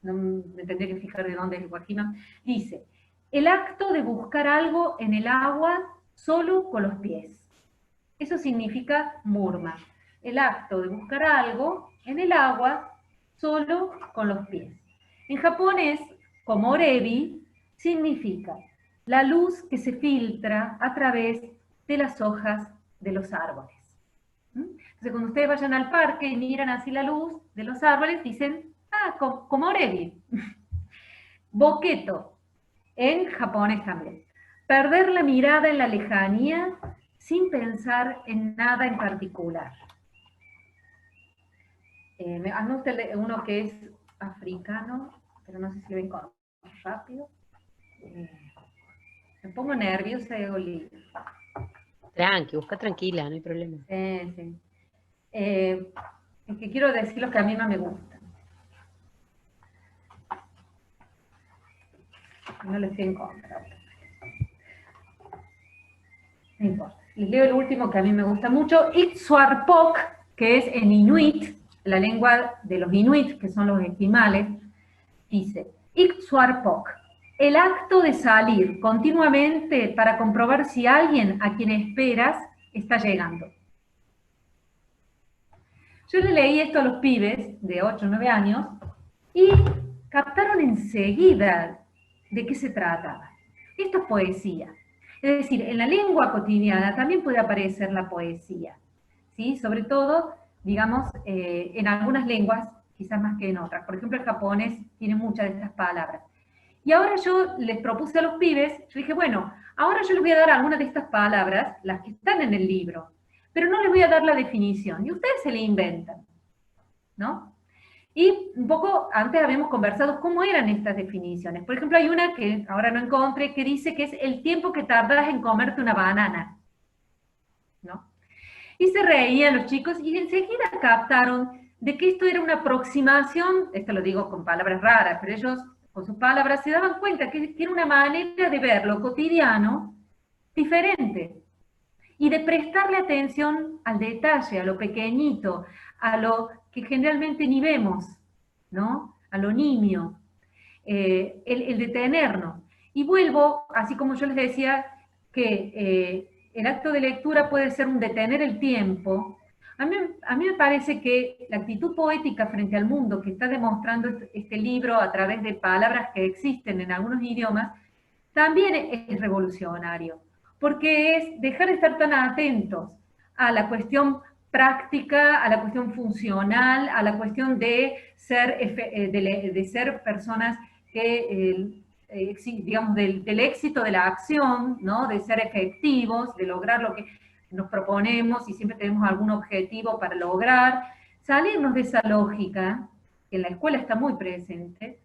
no me tendría que fijar de dónde es Guajimán, dice, el acto de buscar algo en el agua solo con los pies. Eso significa Murma. El acto de buscar algo en el agua solo con los pies. En japonés, komorebi, significa la luz que se filtra a través de las hojas de los árboles. Entonces, cuando ustedes vayan al parque y miran así la luz de los árboles, dicen, ah, komorebi. Boketo, en japonés también. Perder la mirada en la lejanía sin pensar en nada en particular. Me gusta uno que es africano, pero no sé si ven rápido. Me pongo nerviosa y hago lío. Tranqui, busca tranquila, no hay problema. Sí. Es que quiero decir los que a mí no me gustan. No les estoy en contra. No importa. Les leo el último que a mí me gusta mucho. Ixuarpok, que es en inuit, la lengua de los inuit, que son los esquimales, dice, Ixuarpok, el acto de salir continuamente para comprobar si alguien a quien esperas está llegando. Yo le leí esto a los pibes de 8 o 9 años y captaron enseguida de qué se trataba. Esto es poesía. Es decir, en la lengua cotidiana también puede aparecer la poesía, ¿sí? Sobre todo, digamos, en algunas lenguas, quizás más que en otras. Por ejemplo, el japonés tiene muchas de estas palabras. Y ahora yo les propuse a los pibes, yo dije, bueno, ahora yo les voy a dar algunas de estas palabras, las que están en el libro, pero no les voy a dar la definición, y ustedes se la inventan, ¿no? Y un poco antes habíamos conversado cómo eran estas definiciones. Por ejemplo, hay una que ahora no encontré, que dice que es el tiempo que tardas en comerte una banana, ¿no? Y se reían los chicos y enseguida captaron de que esto era una aproximación, esto lo digo con palabras raras, pero ellos con sus palabras se daban cuenta que era una manera de ver lo cotidiano diferente y de prestarle atención al detalle, a lo pequeñito, a lo que generalmente ni vemos, ¿no? A lo nimio, el detenernos. Y vuelvo, así como yo les decía, que el acto de lectura puede ser un detener el tiempo. A mí me parece que la actitud poética frente al mundo que está demostrando este libro a través de palabras que existen en algunos idiomas, también es revolucionario, porque es dejar de estar tan atentos a la cuestión práctica, a la cuestión funcional, a la cuestión de ser personas que, digamos, del éxito de la acción, ¿no? De ser efectivos, de lograr lo que nos proponemos y siempre tenemos algún objetivo para lograr, salirnos de esa lógica, que en la escuela está muy presente,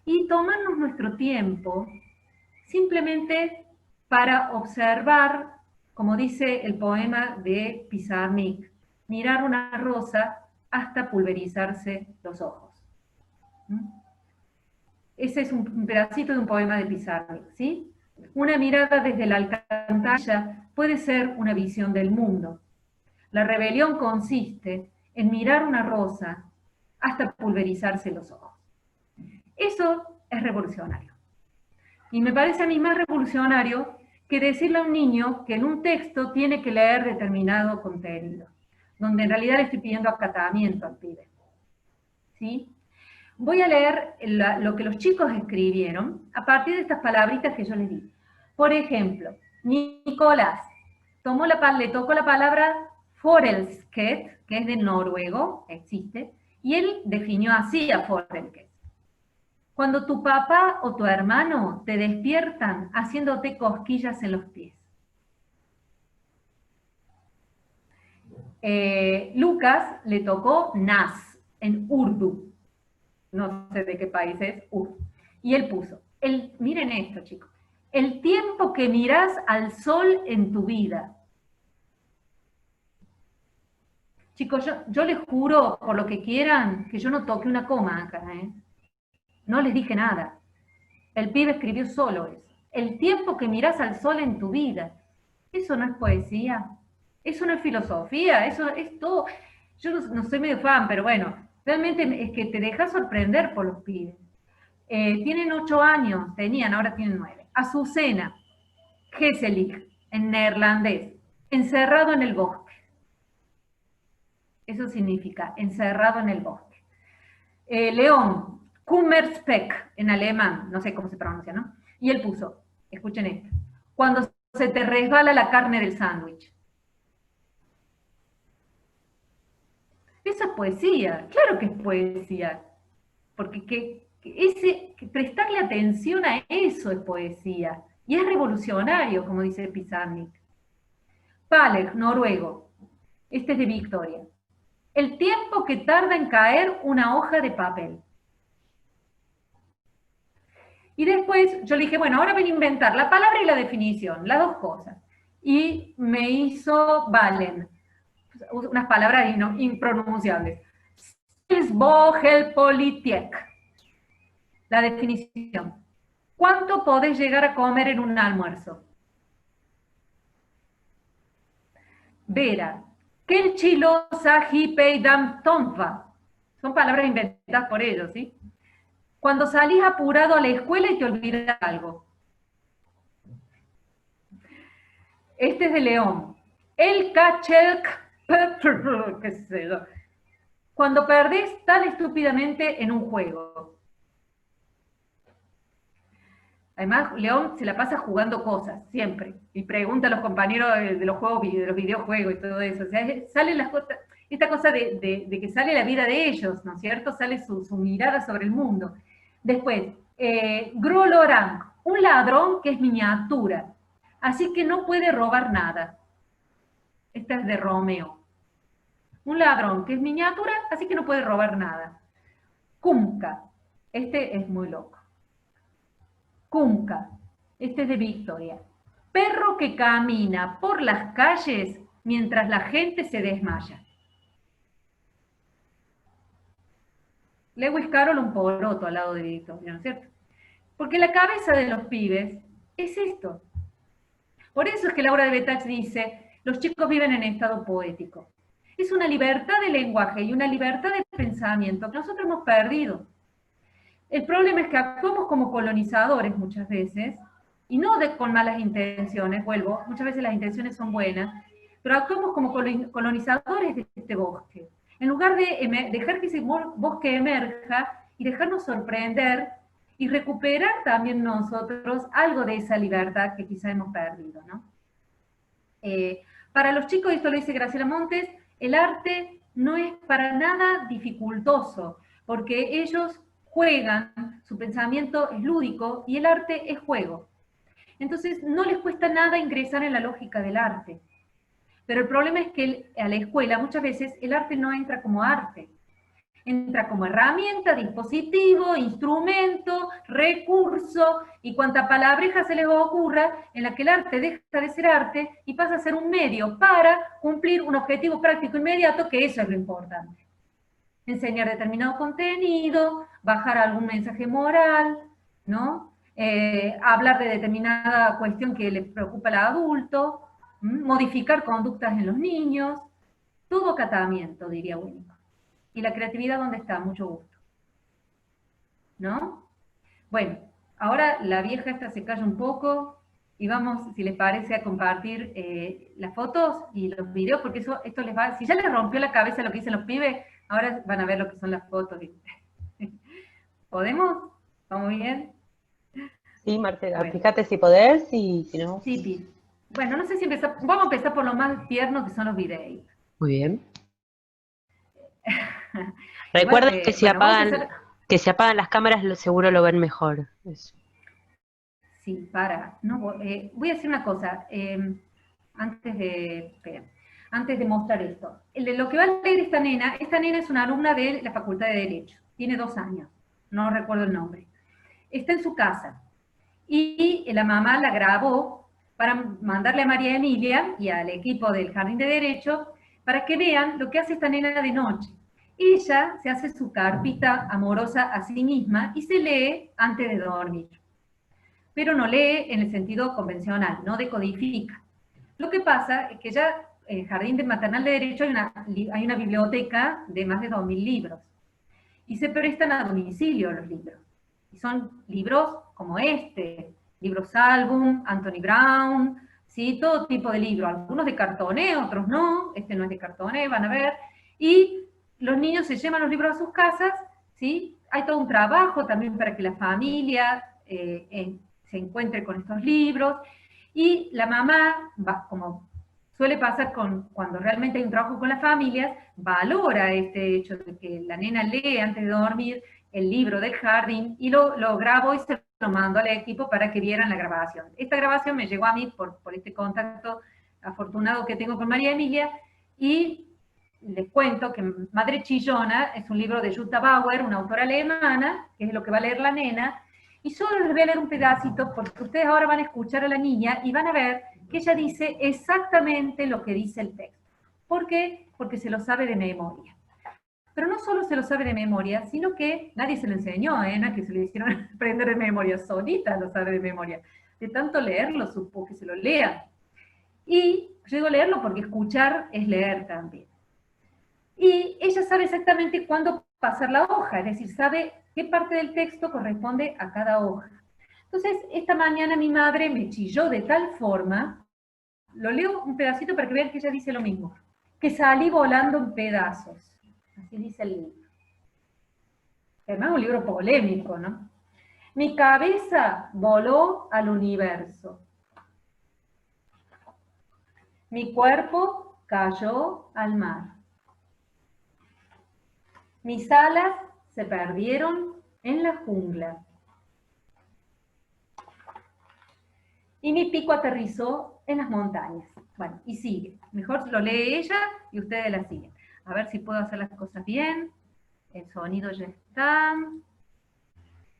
y tomarnos nuestro tiempo simplemente para observar, como dice el poema de Pizarnik, mirar una rosa hasta pulverizarse los ojos. Ese es un pedacito de un poema de Pizarnik, ¿sí? Una mirada desde la alcantarilla puede ser una visión del mundo. La rebelión consiste en mirar una rosa hasta pulverizarse los ojos. Eso es revolucionario. Y me parece a mí más revolucionario que decirle a un niño que en un texto tiene que leer determinado contenido, donde en realidad le estoy pidiendo acatamiento al pibe. ¿Sí? Voy a leer lo que los chicos escribieron a partir de estas palabritas que yo les di. Por ejemplo, Nicolás le tocó la palabra forelsket, que es de noruego, existe, y él definió así a forelsket. Cuando tu papá o tu hermano te despiertan haciéndote cosquillas en los pies. Lucas le tocó nas, en urdu. No sé de qué país es, urdu. Y él puso, miren esto, chicos, el tiempo que mirás al sol en tu vida. Chicos, yo les juro, por lo que quieran, que yo no toqué una coma acá, ¿eh? No les dije nada. El pibe escribió solo eso. El tiempo que mirás al sol en tu vida. Eso no es poesía. Eso no es filosofía. Eso es todo. Yo no soy medio fan, pero bueno, realmente es que te dejas sorprender por los pibes. Tienen 8 años, ahora tienen 9. Azucena, Heselig, en neerlandés, encerrado en el bosque. Eso significa encerrado en el bosque. León, Kummerspeck, en alemán, no sé cómo se pronuncia, ¿no? Y él puso, escuchen esto, cuando se te resbala la carne del sándwich. Eso es poesía, claro que es poesía, porque prestarle atención a eso es poesía, y es revolucionario, como dice Pizarnik. Paleg, noruego, este es de Victoria. El tiempo que tarda en caer una hoja de papel. Y después yo le dije, bueno, ahora ven a inventar la palabra y la definición, las dos cosas. Y me hizo Valen, unas palabras impronunciables. Spiegelpolitik. La definición. ¿Cuánto podés llegar a comer en un almuerzo? Vera. Kelchilosa hipeidam tonfa. Son palabras inventadas por ellos, ¿sí? Cuando salís apurado a la escuela y te olvidas algo. Este es de León. El Kachelk, qué sé yo. Cuando perdés tan estúpidamente en un juego. Además, León se la pasa jugando cosas, siempre. Y pregunta a los compañeros de los juegos, de los videojuegos y todo eso. O sea, salen las cosas, esta cosa de que sale la vida de ellos, ¿no es cierto? Sale su mirada sobre el mundo. Después, Grolorang, un ladrón que es miniatura, así que no puede robar nada. Esta es de Romeo. Un ladrón que es miniatura, así que no puede robar nada. Kumka, este es muy loco. Kumka, este es de Victoria. Perro que camina por las calles mientras la gente se desmaya. Lewis Carroll un poroto al lado de Victoria, ¿no es cierto? Porque la cabeza de los pibes es esto. Por eso es que la obra de Betax dice, los chicos viven en estado poético. Es una libertad de lenguaje y una libertad de pensamiento que nosotros hemos perdido. El problema es que actuamos como colonizadores muchas veces, y no con malas intenciones, vuelvo, muchas veces las intenciones son buenas, pero actuamos como colonizadores de este bosque. En lugar de dejar que ese bosque emerja y dejarnos sorprender y recuperar también nosotros algo de esa libertad que quizá hemos perdido, ¿no? Para los chicos, esto lo dice Graciela Montes, el arte no es para nada dificultoso, porque ellos juegan, su pensamiento es lúdico y el arte es juego. Entonces no les cuesta nada ingresar en la lógica del arte. Pero el problema es que a la escuela muchas veces el arte no entra como arte. Entra como herramienta, dispositivo, instrumento, recurso, y cuanta palabreja se les ocurra, en la que el arte deja de ser arte y pasa a ser un medio para cumplir un objetivo práctico inmediato, que eso es lo importante. Enseñar determinado contenido, bajar algún mensaje moral, ¿no? Hablar de determinada cuestión que le preocupa al adulto, modificar conductas en los niños, todo acatamiento, diría Winnicott. ¿Y la creatividad dónde está? Mucho gusto. ¿No? Bueno, ahora la vieja esta se calla un poco y vamos, si les parece, a compartir las fotos y los videos, porque esto les va, si ya les rompió la cabeza lo que dicen los pibes, ahora van a ver lo que son las fotos. ¿Podemos? ¿Vamos bien? Sí, Marcela, Bueno. fíjate si podés y si no... Sí, Pi. Bueno, no sé si vamos a empezar por lo más tierno que son los videos. Muy bien. Recuerden que si apagan las cámaras seguro lo ven mejor. Eso. Sí, no, voy a decir una cosa, antes de mostrar esto. Lo que va a leer esta nena es una alumna de la Facultad de Derecho, tiene 2 años, no recuerdo el nombre. Está en su casa, y la mamá la grabó para mandarle a María Emilia y al equipo del Jardín de Derecho para que vean lo que hace esta nena de noche. Ella se hace su carpita amorosa a sí misma y se lee antes de dormir. Pero no lee en el sentido convencional, no decodifica. Lo que pasa es que ya en el Jardín Maternal de Derecho hay una biblioteca de más de 2000 libros. Y se prestan a domicilio los libros. Y son libros como este, libros álbum, Anthony Brown, ¿sí? Todo tipo de libros, algunos de cartoné, otros no, este no es de cartoné, van a ver, y los niños se llevan los libros a sus casas, ¿sí? Hay todo un trabajo también para que la familia se encuentre con estos libros, y la mamá, como suele pasar cuando realmente hay un trabajo con las familias, valora este hecho de que la nena lee antes de dormir el libro del jardín, y lo grabo y se lo mando al equipo para que vieran la grabación. Esta grabación me llegó a mí por este contacto afortunado que tengo con María Emilia, y les cuento que Madre Chillona es un libro de Jutta Bauer, una autora alemana, que es lo que va a leer la nena, y solo les voy a leer un pedacito, porque ustedes ahora van a escuchar a la niña y van a ver que ella dice exactamente lo que dice el texto. ¿Por qué? Porque se lo sabe de memoria. Pero no solo se lo sabe de memoria, sino que nadie se lo enseñó, no es que se lo hicieron aprender de memoria, solita lo sabe de memoria. De tanto leerlo, supo que se lo lea. Y yo digo leerlo porque escuchar es leer también. Y ella sabe exactamente cuándo pasar la hoja, es decir, sabe qué parte del texto corresponde a cada hoja. Entonces, esta mañana mi madre me chilló de tal forma, lo leo un pedacito para que vean que ella dice lo mismo, que salí volando en pedazos. Así dice el libro. Además, un libro polémico, ¿no? Mi cabeza voló al universo. Mi cuerpo cayó al mar. Mis alas se perdieron en la jungla. Y mi pico aterrizó en las montañas. Bueno, y sigue. Mejor lo lee ella y ustedes la siguen. A ver si puedo hacer las cosas bien. El sonido ya está.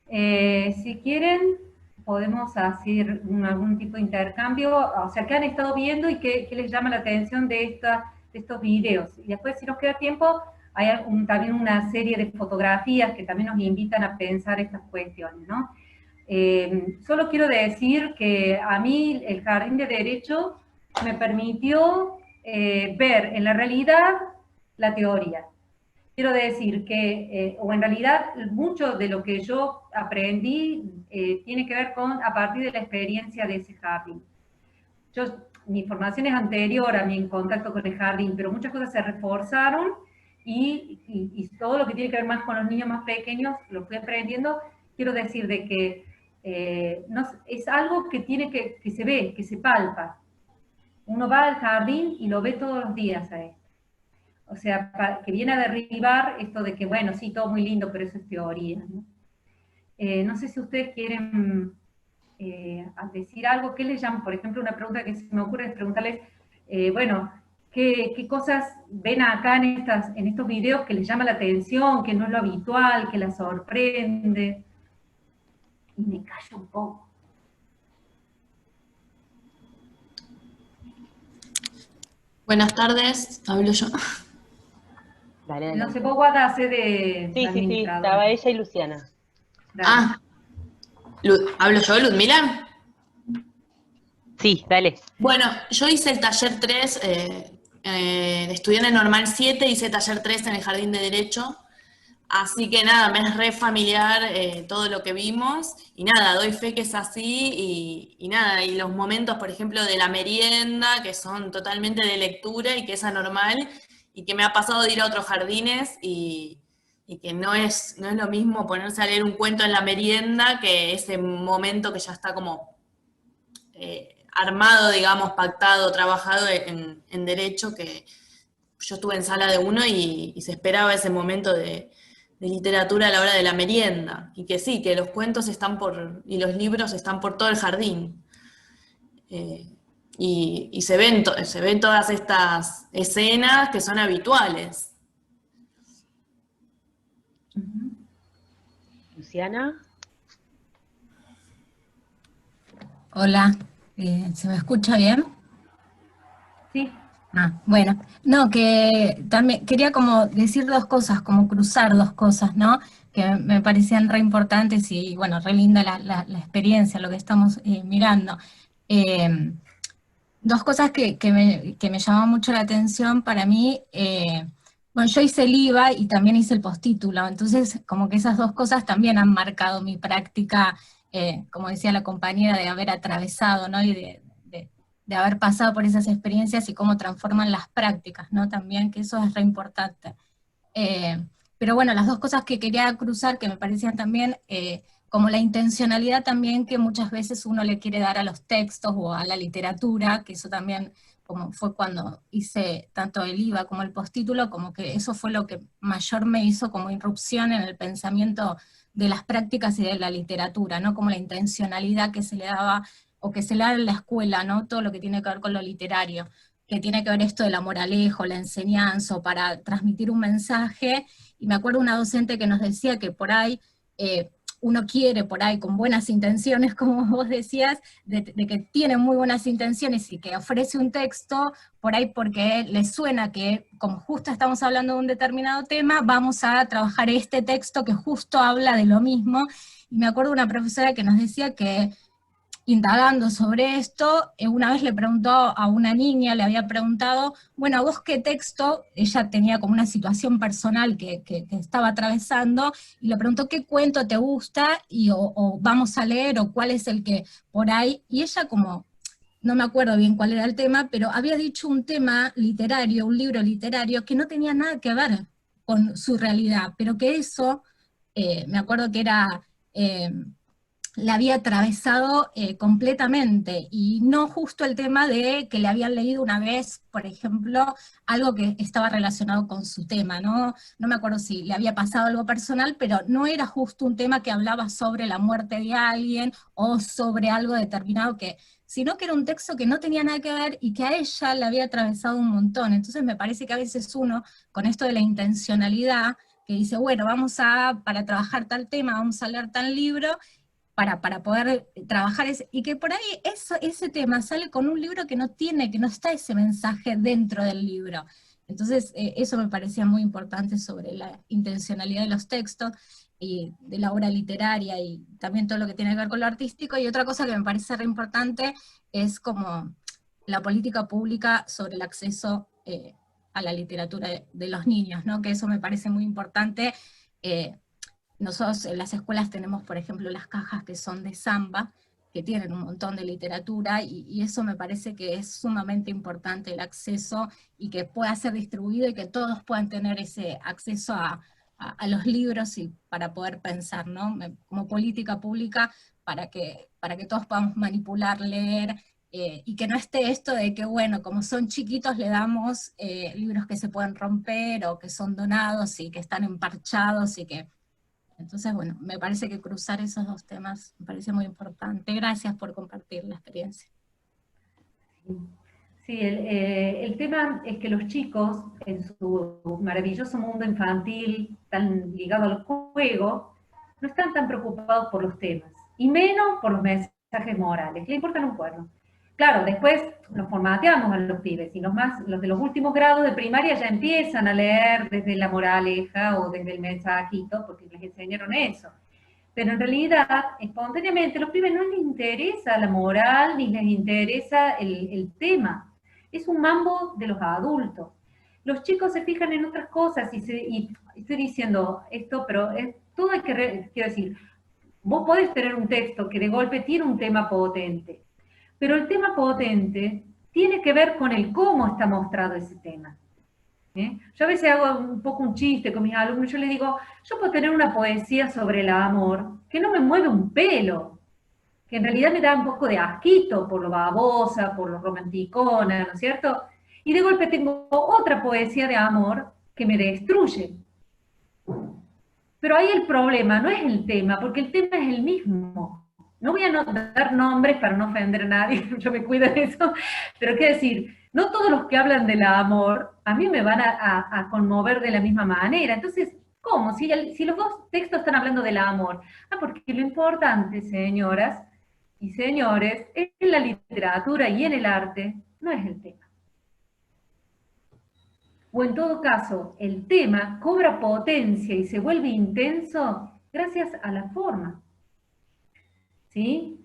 Si quieren, podemos hacer algún tipo de intercambio, o sea, ¿qué han estado viendo y qué les llama la atención de estos videos? Y después, si nos queda tiempo, hay también una serie de fotografías que también nos invitan a pensar estas cuestiones, ¿no? Solo quiero decir que a mí el Jardín de Derecho me permitió ver en la realidad la teoría. Quiero decir que, o en realidad, mucho de lo que yo aprendí tiene que ver a partir de la experiencia de ese jardín. Mi formación es anterior a mi contacto con el jardín, pero muchas cosas se reforzaron y todo lo que tiene que ver más con los niños más pequeños lo fui aprendiendo. Quiero decir de que es algo que que se ve, que se palpa. Uno va al jardín y lo ve todos los días a esto. O sea, que viene a derribar esto de que, bueno, sí, todo muy lindo, pero eso es teoría, ¿no? No sé si ustedes quieren decir algo. ¿Qué les llaman? Por ejemplo, una pregunta que se me ocurre es preguntarles, bueno, ¿qué cosas ven acá en estos videos que les llama la atención, que no es lo habitual, que las sorprende? Y me callo un poco. Buenas tardes, hablo yo. Dale, No sé, vos Guada hace de sí, administradora. estaba ella y Luciana. Dale. Ah, ¿hablo yo, Ludmila? Sí, dale. Bueno, yo hice el taller 3, estudié en el Normal 7, hice taller 3 en el Jardín de Derecho, así que nada, me es re familiar todo lo que vimos, y nada, doy fe que es así, y nada, y los momentos, por ejemplo, de la merienda, que son totalmente de lectura y que es anormal, y que me ha pasado de ir a otros jardines y que no es lo mismo ponerse a leer un cuento en la merienda que ese momento que ya está como armado, digamos, pactado, trabajado en derecho, que yo estuve en sala de uno y se esperaba ese momento de literatura a la hora de la merienda, y que sí, que los cuentos y los libros están por todo el jardín. Y se ven todas estas escenas que son habituales. Luciana. Hola, ¿se me escucha bien? Sí. Bueno, no, que también quería como decir dos cosas, como cruzar dos cosas, ¿no? Que me parecían re importantes y, bueno, re linda la experiencia, lo que estamos mirando. Eh, Dos cosas que me llaman mucho la atención para mí. Bueno, yo hice el IVA y también hice el postítulo, entonces como que esas dos cosas también han marcado mi práctica, como decía la compañera, de haber atravesado, ¿no? Y de haber pasado por esas experiencias y cómo transforman las prácticas, ¿no? También, que eso es re importante. Pero bueno, las dos cosas que quería cruzar, que me parecían también, como la intencionalidad también que muchas veces uno le quiere dar a los textos o a la literatura, que eso también, como fue cuando hice tanto el IVA como el postítulo, como que eso fue lo que mayor me hizo como irrupción en el pensamiento de las prácticas y de la literatura, ¿no? Como la intencionalidad que se le daba, o que se le da en la escuela, ¿no? Todo lo que tiene que ver con lo literario, que tiene que ver esto de la moraleja, o la enseñanza, o para transmitir un mensaje. Y me acuerdo una docente que nos decía que por ahí uno quiere, por ahí, con buenas intenciones, como vos decías, de que tiene muy buenas intenciones y que ofrece un texto, por ahí porque le suena que, como justo estamos hablando de un determinado tema, vamos a trabajar este texto que justo habla de lo mismo. Y me acuerdo de una profesora que nos decía que, indagando sobre esto, una vez le preguntó a una niña, le había preguntado, bueno, ¿a vos qué texto? Ella tenía como una situación personal que estaba atravesando, y le preguntó qué cuento te gusta, o vamos a leer, o cuál es el que por ahí, y ella como, no me acuerdo bien cuál era el tema, pero había dicho un tema literario, un libro literario, que no tenía nada que ver con su realidad, pero que eso, me acuerdo que era... la había atravesado completamente, y no justo el tema de que le habían leído una vez, por ejemplo, algo que estaba relacionado con su tema, ¿no? No me acuerdo si le había pasado algo personal, pero no era justo un tema que hablaba sobre la muerte de alguien, o sobre algo determinado, sino que era un texto que no tenía nada que ver, y que a ella le había atravesado un montón. Entonces me parece que a veces uno, con esto de la intencionalidad, que dice, bueno, para trabajar tal tema, vamos a leer tal libro, para poder trabajar y que por ahí ese tema sale con un libro que no está ese mensaje dentro del libro. Entonces, eso me parecía muy importante sobre la intencionalidad de los textos y de la obra literaria y también todo lo que tiene que ver con lo artístico. Y otra cosa que me parece re importante es como la política pública sobre el acceso a la literatura de los niños, ¿no? Que eso me parece muy importante. Nosotros en las escuelas tenemos, por ejemplo, las cajas que son de Samba, que tienen un montón de literatura, y eso me parece que es sumamente importante el acceso, y que pueda ser distribuido, y que todos puedan tener ese acceso a los libros, y para poder pensar, ¿no? Como política pública, para que todos podamos manipular, leer, y que no esté esto de que, bueno, como son chiquitos le damos libros que se pueden romper, o que son donados, y que están emparchados, y que... Entonces, bueno, me parece que cruzar esos dos temas me parece muy importante. Gracias por compartir la experiencia. Sí, el tema es que los chicos, en su maravilloso mundo infantil, tan ligado al juego, no están tan preocupados por los temas, y menos por los mensajes morales, le importan un cuerno. Claro, después nos formateamos a los pibes, y los de los últimos grados de primaria ya empiezan a leer desde la moraleja o desde el mensajito, porque les enseñaron eso. Pero en realidad, espontáneamente, a los pibes no les interesa la moral, ni les interesa el tema. Es un mambo de los adultos. Los chicos se fijan en otras cosas, y estoy diciendo esto, pero todo hay que, quiero decir, vos podés tener un texto que de golpe tiene un tema potente, pero el tema potente tiene que ver con el cómo está mostrado ese tema. Yo a veces hago un poco un chiste con mis alumnos, yo les digo, yo puedo tener una poesía sobre el amor que no me mueve un pelo, que en realidad me da un poco de asquito por lo babosa, por lo romanticona, ¿no es cierto? Y de golpe tengo otra poesía de amor que me destruye. Pero ahí el problema no es el tema, porque el tema es el mismo. No voy a dar nombres para no ofender a nadie, yo me cuido de eso, pero quiero decir, no todos los que hablan del amor a mí me van a conmover de la misma manera. Entonces, ¿cómo? Si los dos textos están hablando del amor. Porque lo importante, señoras y señores, en la literatura y en el arte, no es el tema. O en todo caso, el tema cobra potencia y se vuelve intenso gracias a la forma. ¿Sí?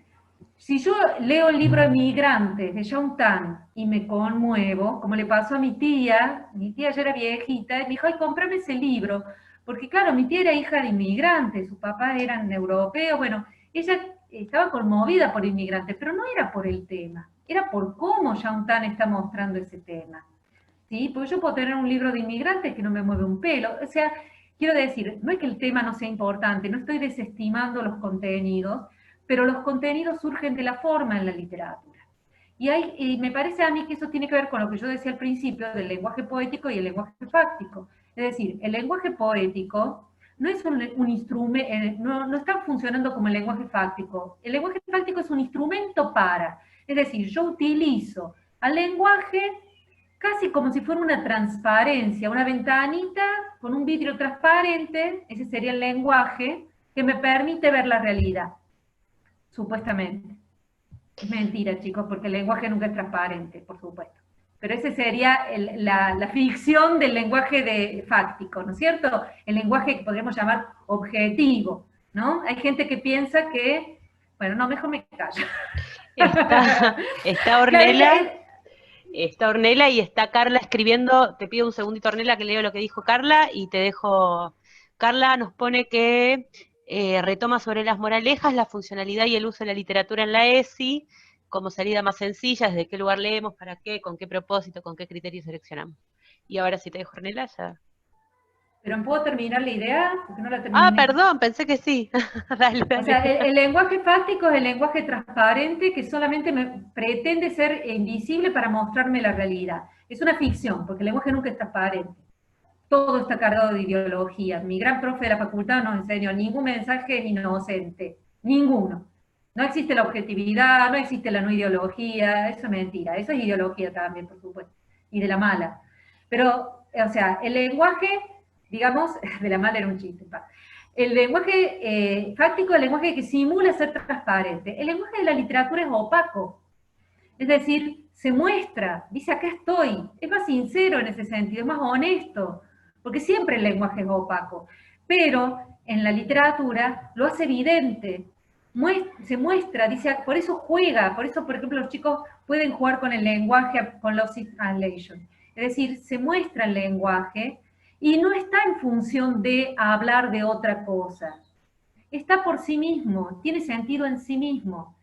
Si yo leo el libro Migrantes de John Tan y me conmuevo, como le pasó a mi tía ya era viejita, y me dijo, ay, cómprame ese libro, porque claro, mi tía era hija de inmigrantes, sus papás eran europeos, bueno, ella estaba conmovida por inmigrantes, pero no era por el tema, era por cómo John Tan está mostrando ese tema. ¿Sí? Porque yo puedo tener un libro de inmigrantes que no me mueve un pelo, o sea, quiero decir, no es que el tema no sea importante, no estoy desestimando los contenidos, pero los contenidos surgen de la forma en la literatura. Y me parece a mí que eso tiene que ver con lo que yo decía al principio del lenguaje poético y el lenguaje fáctico. Es decir, el lenguaje poético no es un instrumento, no está funcionando como el lenguaje fáctico. El lenguaje fáctico es un instrumento para, es decir, yo utilizo al lenguaje casi como si fuera una transparencia, una ventanita con un vidrio transparente, ese sería el lenguaje que me permite ver la realidad. Supuestamente. Es mentira, chicos, porque el lenguaje nunca es transparente, por supuesto. Pero ese sería la ficción del lenguaje fáctico, ¿no es cierto? El lenguaje que podríamos llamar objetivo, ¿no? Hay gente que piensa que... Bueno, no, mejor me callo. Está Ornella, está Ornella y está Carla escribiendo. Te pido un segundito, Ornella, que leo lo que dijo Carla y te dejo... Carla nos pone que... retoma sobre las moralejas, la funcionalidad y el uso de la literatura en la ESI, como salida más sencilla, desde qué lugar leemos, para qué, con qué propósito, con qué criterios seleccionamos. Y ahora sí te dejo, Ornella, ya. ¿Pero puedo terminar la idea? Porque no la terminé. Ah, perdón, pensé que sí. Dale, dale. O sea, el lenguaje fáctico es el lenguaje transparente que solamente pretende ser invisible para mostrarme la realidad. Es una ficción, porque el lenguaje nunca es transparente. Todo está cargado de ideología. Mi gran profe de la facultad nos enseñó, ningún mensaje es inocente, ninguno. No existe la objetividad, no existe la no ideología, eso es mentira, eso es ideología también, por supuesto, y de la mala. Pero, o sea, el lenguaje, digamos, de la mala era un chiste, el lenguaje fáctico es el lenguaje que simula ser transparente. El lenguaje de la literatura es opaco. Es decir, se muestra, dice acá estoy, es más sincero en ese sentido, es más honesto, porque siempre el lenguaje es opaco, pero en la literatura lo hace evidente, se muestra, dice, por eso juega, por eso, por ejemplo, los chicos pueden jugar con el lenguaje, con los translation. Es decir, se muestra el lenguaje y no está en función de hablar de otra cosa. Está por sí mismo, tiene sentido en sí mismo.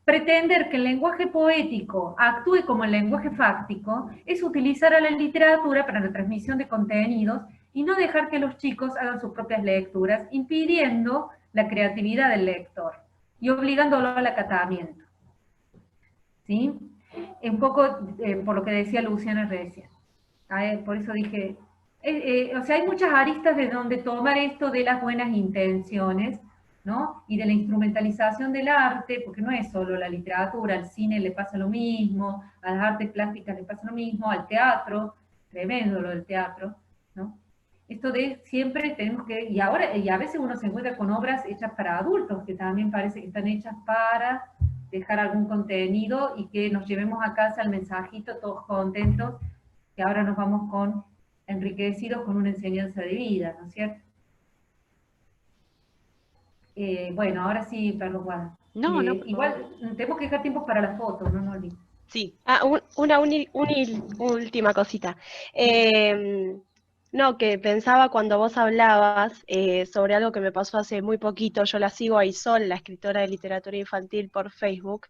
Pretender que el lenguaje poético actúe como el lenguaje fáctico es utilizar a la literatura para la transmisión de contenidos y no dejar que los chicos hagan sus propias lecturas, impidiendo la creatividad del lector y obligándolo al acatamiento. ¿Sí? Un poco por lo que decía Luciana recién. Por eso dije, o sea, hay muchas aristas de donde tomar esto de las buenas intenciones, ¿no? Y de la instrumentalización del arte, porque no es solo la literatura, al cine le pasa lo mismo, a las artes plásticas le pasa lo mismo, al teatro, tremendo lo del teatro, ¿no? Esto de siempre tenemos que, y a veces uno se encuentra con obras hechas para adultos, que también parece que están hechas para dejar algún contenido y que nos llevemos a casa el mensajito todos contentos, que ahora nos vamos enriquecidos con una enseñanza de vida, ¿no es cierto? Bueno, ahora sí, perdón, Juan. No, no. Igual tenemos que dejar tiempo para las fotos, no olvides. Sí. Una última cosita. No, que pensaba cuando vos hablabas sobre algo que me pasó hace muy poquito. Yo la sigo a Isol, la escritora de literatura infantil, por Facebook,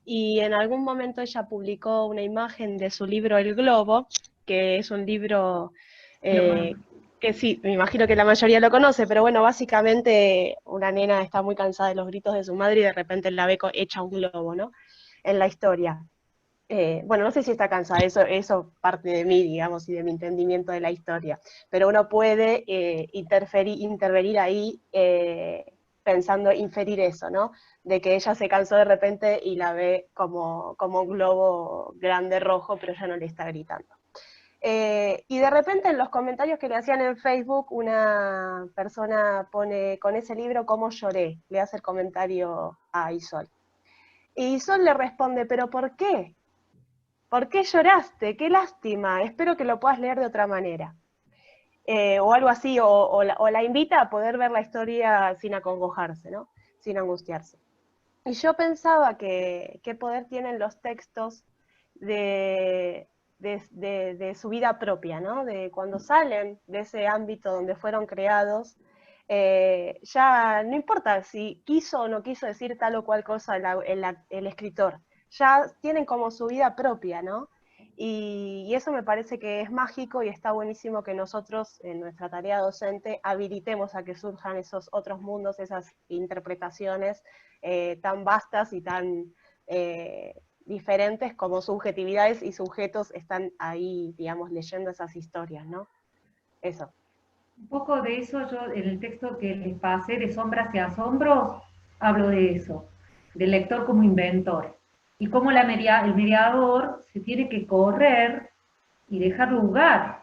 y en algún momento ella publicó una imagen de su libro El Globo, que es un libro que sí, me imagino que la mayoría lo conoce, pero bueno, básicamente una nena está muy cansada de los gritos de su madre y de repente la ve hecha un globo, ¿no? En la historia. Bueno, no sé si está cansada, eso parte de mí, digamos, y de mi entendimiento de la historia, pero uno puede intervenir ahí pensando, inferir eso, ¿no? De que ella se cansó de repente y la ve como un globo grande rojo, pero ya no le está gritando. Y de repente en los comentarios que le hacían en Facebook, una persona pone, con ese libro, ¿cómo lloré? Le hace el comentario a Isol. Y Isol le responde, ¿pero por qué? ¿Por qué lloraste? ¡Qué lástima! Espero que lo puedas leer de otra manera. O algo así, o la invita a poder ver la historia sin acongojarse, ¿no? Sin angustiarse. Y yo pensaba qué poder tienen los textos de su vida propia, ¿no? De cuando salen de ese ámbito donde fueron creados, ya no importa si quiso o no quiso decir tal o cual cosa el escritor, ya tienen como su vida propia, ¿no? Y eso me parece que es mágico y está buenísimo que nosotros, en nuestra tarea docente, habilitemos a que surjan esos otros mundos, esas interpretaciones tan vastas y tan diferentes como subjetividades y sujetos están ahí, digamos, leyendo esas historias, ¿no? Eso. Un poco de eso yo en el texto que les pasé de Sombras y Asombros, hablo de eso, del lector como inventor, y cómo el mediador se tiene que correr y dejar lugar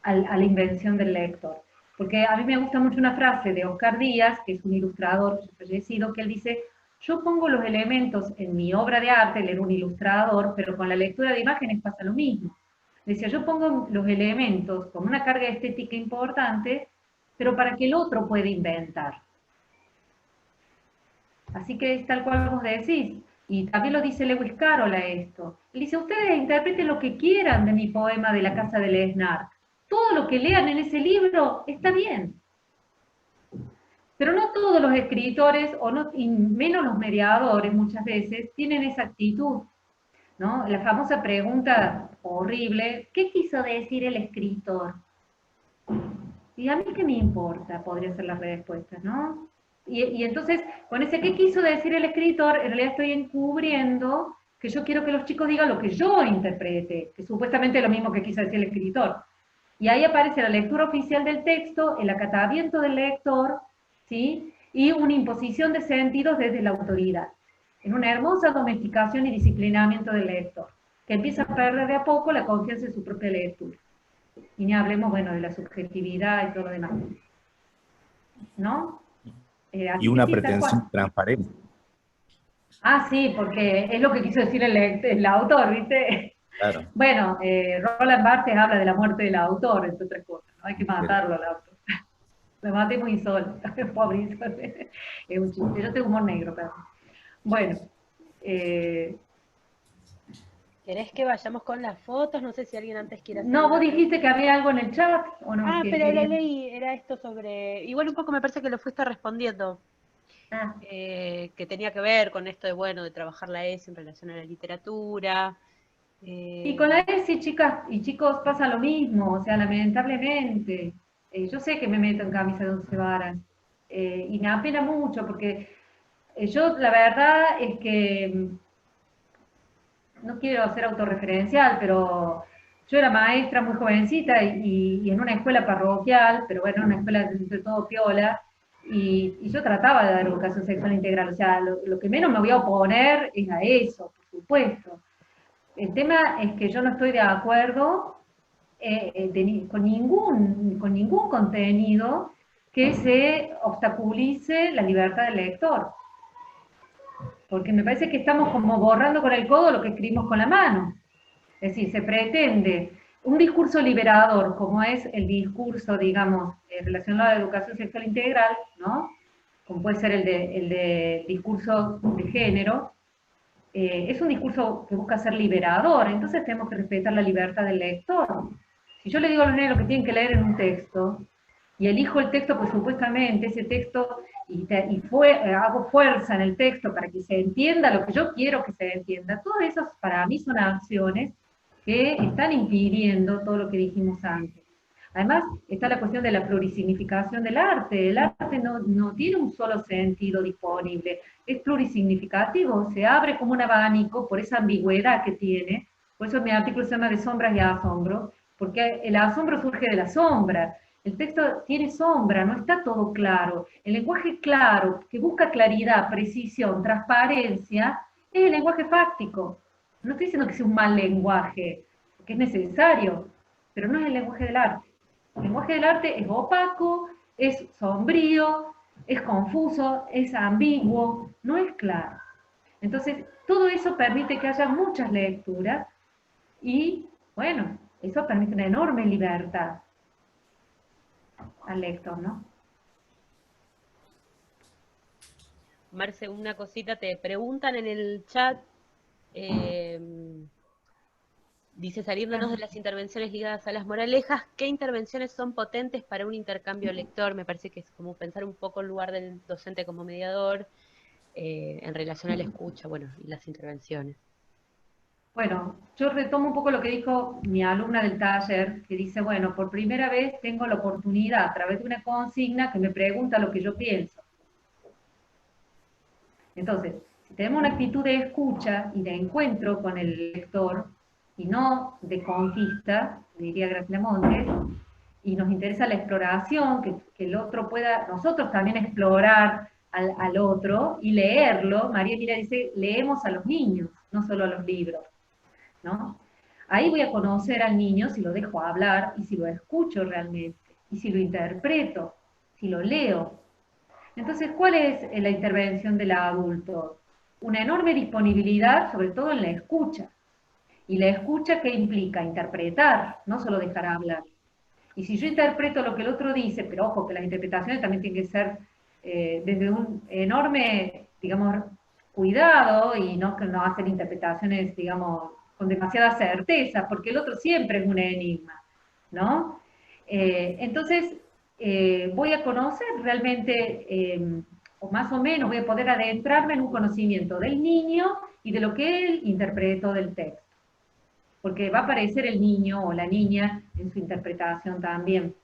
a la invención del lector. Porque a mí me gusta mucho una frase de Oscar Díaz, que es un ilustrador fallecido, que él dice, yo pongo los elementos en mi obra de arte, él era un ilustrador, pero con la lectura de imágenes pasa lo mismo. Decía, yo pongo los elementos con una carga estética importante, pero para que el otro pueda inventar. Así que es tal cual vos decís. Y también lo dice Lewis Carroll a esto. Él dice, ustedes interpreten lo que quieran de mi poema de la casa de Lesnar. Todo lo que lean en ese libro está bien. Pero no todos los escritores, y menos los mediadores muchas veces, tienen esa actitud, ¿no? La famosa pregunta horrible, ¿qué quiso decir el escritor? Y a mí qué me importa, podría ser la respuesta, ¿no? Y entonces, con ese ¿qué quiso decir el escritor? En realidad estoy encubriendo que yo quiero que los chicos digan lo que yo interprete, que supuestamente es lo mismo que quiso decir el escritor. Y ahí aparece la lectura oficial del texto, el acatamiento del lector, ¿sí? Y una imposición de sentidos desde la autoridad. En una hermosa domesticación y disciplinamiento del lector, que empieza a perder de a poco la confianza en su propia lectura. Y ni hablemos, bueno, de la subjetividad y todo lo demás. ¿No? Y una pretensión transparente. Ah, sí, porque es lo que quiso decir el autor, ¿viste? Claro. Bueno, Roland Barthes habla de la muerte del autor, entre otras cosas, ¿no? Hay que matarlo al autor. Lo maté muy solo, pobrito. Es un chiste, yo tengo humor negro, pero... Bueno, ¿Querés que vayamos con las fotos? No sé si alguien antes quiere hacer no, vos una dijiste que había algo en el chat, ¿o no? Ah, Que pero lo querías- leí, era esto sobre... Igual un poco me parece que lo fuiste respondiendo, Ah, que tenía que ver con esto de, bueno, de trabajar la ESI en relación a la literatura. y con la ESI, chicas y chicos, pasa lo mismo, o sea, lamentablemente. Yo sé que me meto en camisa de once varas, y me apena mucho, porque yo, la verdad es que no quiero ser autorreferencial, pero yo era maestra muy jovencita y en una escuela parroquial, pero bueno, una escuela de todo piola, y yo trataba de dar educación sexual integral, o sea, lo que menos me voy a oponer es a eso, por supuesto. El tema es que yo no estoy de acuerdo con ningún contenido que se obstaculice la libertad del lector, porque me parece que estamos como borrando con el codo lo que escribimos con la mano. Es decir, se pretende un discurso liberador, como es el discurso, digamos, relacionado a la educación sexual integral, ¿no? Como puede ser el de discurso de género, es un discurso que busca ser liberador, entonces tenemos que respetar la libertad del lector. Si yo le digo a los niños lo que tienen que leer en un texto, y elijo el texto, pues supuestamente ese texto, hago fuerza en el texto para que se entienda lo que yo quiero que se entienda, todo eso para mí son acciones que están impidiendo todo lo que dijimos antes. Además, está la cuestión de la plurisignificación del arte. El arte no tiene un solo sentido disponible, es plurisignificativo, se abre como un abanico por esa ambigüedad que tiene. Por eso mi artículo se llama De sombras y asombros, porque el asombro surge de la sombra. El texto tiene sombra, no está todo claro. El lenguaje claro, que busca claridad, precisión, transparencia, es el lenguaje fáctico. No estoy diciendo que sea un mal lenguaje, porque es necesario, pero no es el lenguaje del arte. El lenguaje del arte es opaco, es sombrío, es confuso, es ambiguo, no es claro. Entonces, todo eso permite que haya muchas lecturas y, bueno, eso permite una enorme libertad al lector, ¿no? Marce, una cosita, te preguntan en el chat, dice, saliéndonos de las intervenciones ligadas a las moralejas, ¿qué intervenciones son potentes para un intercambio lector? Me parece que es como pensar un poco en lugar del docente como mediador, en relación a la escucha, bueno, y las intervenciones. Bueno, yo retomo un poco lo que dijo mi alumna del taller, que dice, bueno, por primera vez tengo la oportunidad a través de una consigna que me pregunta lo que yo pienso. Entonces, si tenemos una actitud de escucha y de encuentro con el lector, y no de conquista, diría Graciela Montes, y nos interesa la exploración, que el otro pueda, nosotros también explorar al otro y leerlo. María Mira dice, leemos a los niños, no solo a los libros, ¿no? Ahí voy a conocer al niño si lo dejo hablar y si lo escucho realmente, y si lo interpreto, si lo leo. Entonces, ¿cuál es la intervención del adulto? Una enorme disponibilidad, sobre todo en la escucha. Y la escucha, ¿qué implica? Interpretar, no solo dejar hablar. Y si yo interpreto lo que el otro dice, pero ojo, que las interpretaciones también tienen que ser desde un enorme, digamos, cuidado y no que no hacer interpretaciones, digamos, con demasiada certeza, porque el otro siempre es un enigma, ¿no? Entonces, voy a conocer realmente, o más o menos voy a poder adentrarme en un conocimiento del niño y de lo que él interpretó del texto. Porque va a aparecer el niño o la niña en su interpretación también.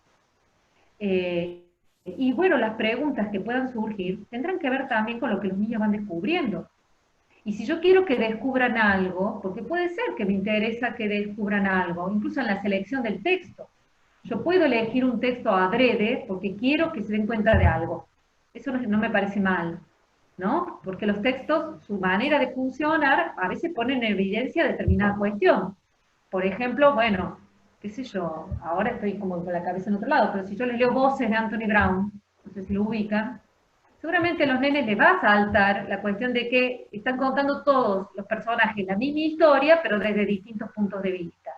Y bueno, las preguntas que puedan surgir tendrán que ver también con lo que los niños van descubriendo. Y si yo quiero que descubran algo, porque puede ser que me interesa que descubran algo, incluso en la selección del texto. Yo puedo elegir un texto adrede porque quiero que se den cuenta de algo. Eso no me parece mal, ¿no? Porque los textos, su manera de funcionar, a veces ponen en evidencia determinada cuestión. Por ejemplo, bueno, qué sé yo, ahora estoy como con la cabeza en otro lado, pero si yo les leo Voces de Anthony Brown, no sé si lo ubican, seguramente a los nenes les va a saltar la cuestión de que están contando todos los personajes la misma historia, pero desde distintos puntos de vista.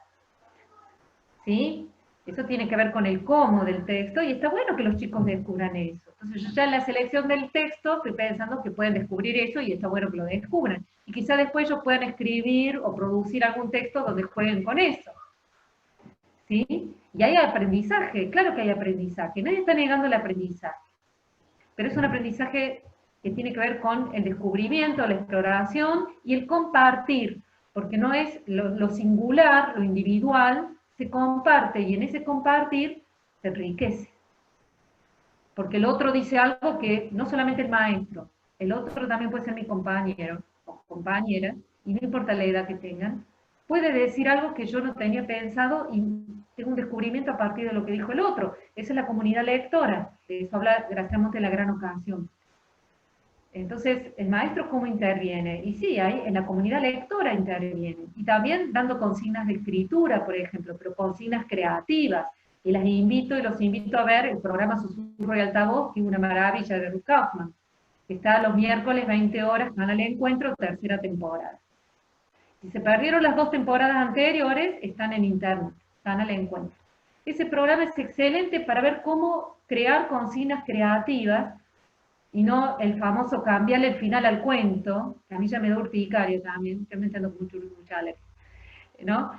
¿Sí? Eso tiene que ver con el cómo del texto, y está bueno que los chicos descubran eso. Entonces yo ya en la selección del texto estoy pensando que pueden descubrir eso, y está bueno que lo descubran. Y quizá después ellos puedan escribir o producir algún texto donde jueguen con eso. ¿Sí? Y hay aprendizaje, claro que hay aprendizaje, nadie está negando el aprendizaje. Pero es un aprendizaje que tiene que ver con el descubrimiento, la exploración y el compartir, porque no es lo singular, lo individual, se comparte, y en ese compartir se enriquece. Porque el otro dice algo que no solamente el maestro, el otro también puede ser mi compañero o compañera, y no importa la edad que tengan, puede decir algo que yo no tenía pensado y tengo un descubrimiento a partir de lo que dijo el otro. Esa es la comunidad lectora, de eso habla Graciela Monte en La Gran Ocasión. Entonces, ¿el maestro cómo interviene? Y sí, ahí en la comunidad lectora interviene. Y también dando consignas de escritura, por ejemplo, pero consignas creativas. Y los invito a ver el programa Susurro y Altavoz, que es una maravilla de Ruth Kaufman, que está los miércoles 20 horas, Canal Encuentro, tercera temporada. Si se perdieron las 2 temporadas anteriores, están en internet, Canal Encuentro. Ese programa es excelente para ver cómo crear consignas creativas, y no el famoso cambiarle el final al cuento, que a mí ya me da urticaria también, yo me entiendo mucho, ¿no?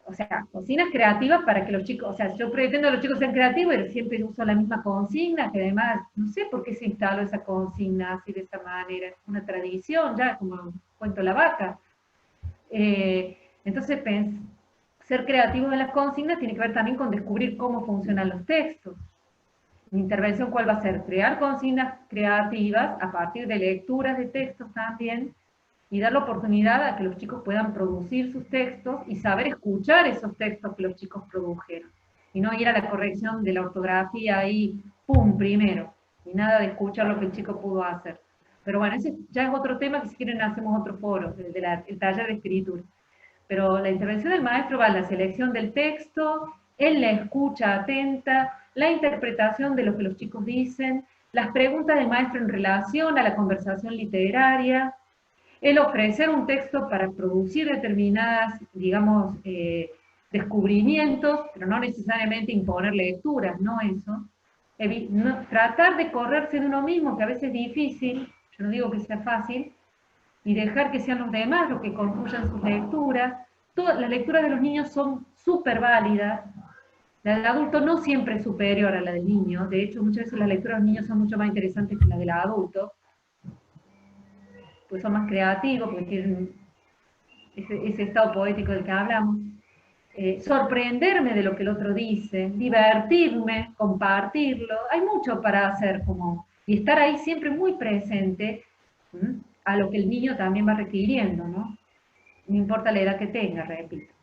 O sea, consignas creativas para que los chicos, o sea, yo pretendo que los chicos sean creativos y siempre uso la misma consigna, que además, no sé por qué se instaló esa consigna así de esa manera, es una tradición ya, como cuento la vaca. Entonces, ser creativos en las consignas tiene que ver también con descubrir cómo funcionan los textos. Mi intervención, ¿cuál va a ser? Crear consignas creativas a partir de lecturas de textos también, y dar la oportunidad a que los chicos puedan producir sus textos y saber escuchar esos textos que los chicos produjeron. Y no ir a la corrección de la ortografía ahí, ¡pum!, primero. Y nada de escuchar lo que el chico pudo hacer. Pero bueno, ese ya es otro tema que si quieren hacemos otro foro, el taller de escritura. Pero la intervención del maestro va en la selección del texto, en la escucha atenta, la interpretación de lo que los chicos dicen, las preguntas del maestro en relación a la conversación literaria, el ofrecer un texto para producir determinadas, digamos, descubrimientos, pero no necesariamente imponer lecturas, no eso. Tratar de correrse de uno mismo, que a veces es difícil, yo no digo que sea fácil, y dejar que sean los demás los que construyan sus lecturas. Todas las lecturas de los niños son súper válidas. La del adulto no siempre es superior a la del niño, de hecho muchas veces las lecturas de los niños son mucho más interesantes que las del adulto, pues son más creativos, porque tienen ese estado poético del que hablamos. Sorprenderme de lo que el otro dice, divertirme, compartirlo, hay mucho para hacer y estar ahí siempre muy presente a lo que el niño también va requiriendo, ¿no? No importa la edad que tenga, repito.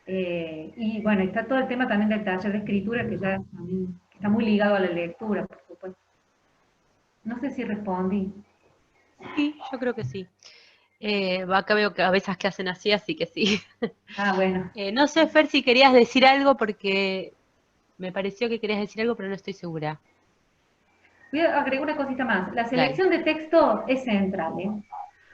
Y bueno, está todo el tema también del taller de escritura, que ya también está muy ligado a la lectura, por supuesto. No sé si respondí. Sí, yo creo que sí. Acá veo que a veces que hacen así que sí. Ah, bueno. No sé, Fer, si querías decir algo, porque me pareció que querías decir algo, pero no estoy segura. Voy a agregar una cosita más. La selección de texto es central, ¿eh?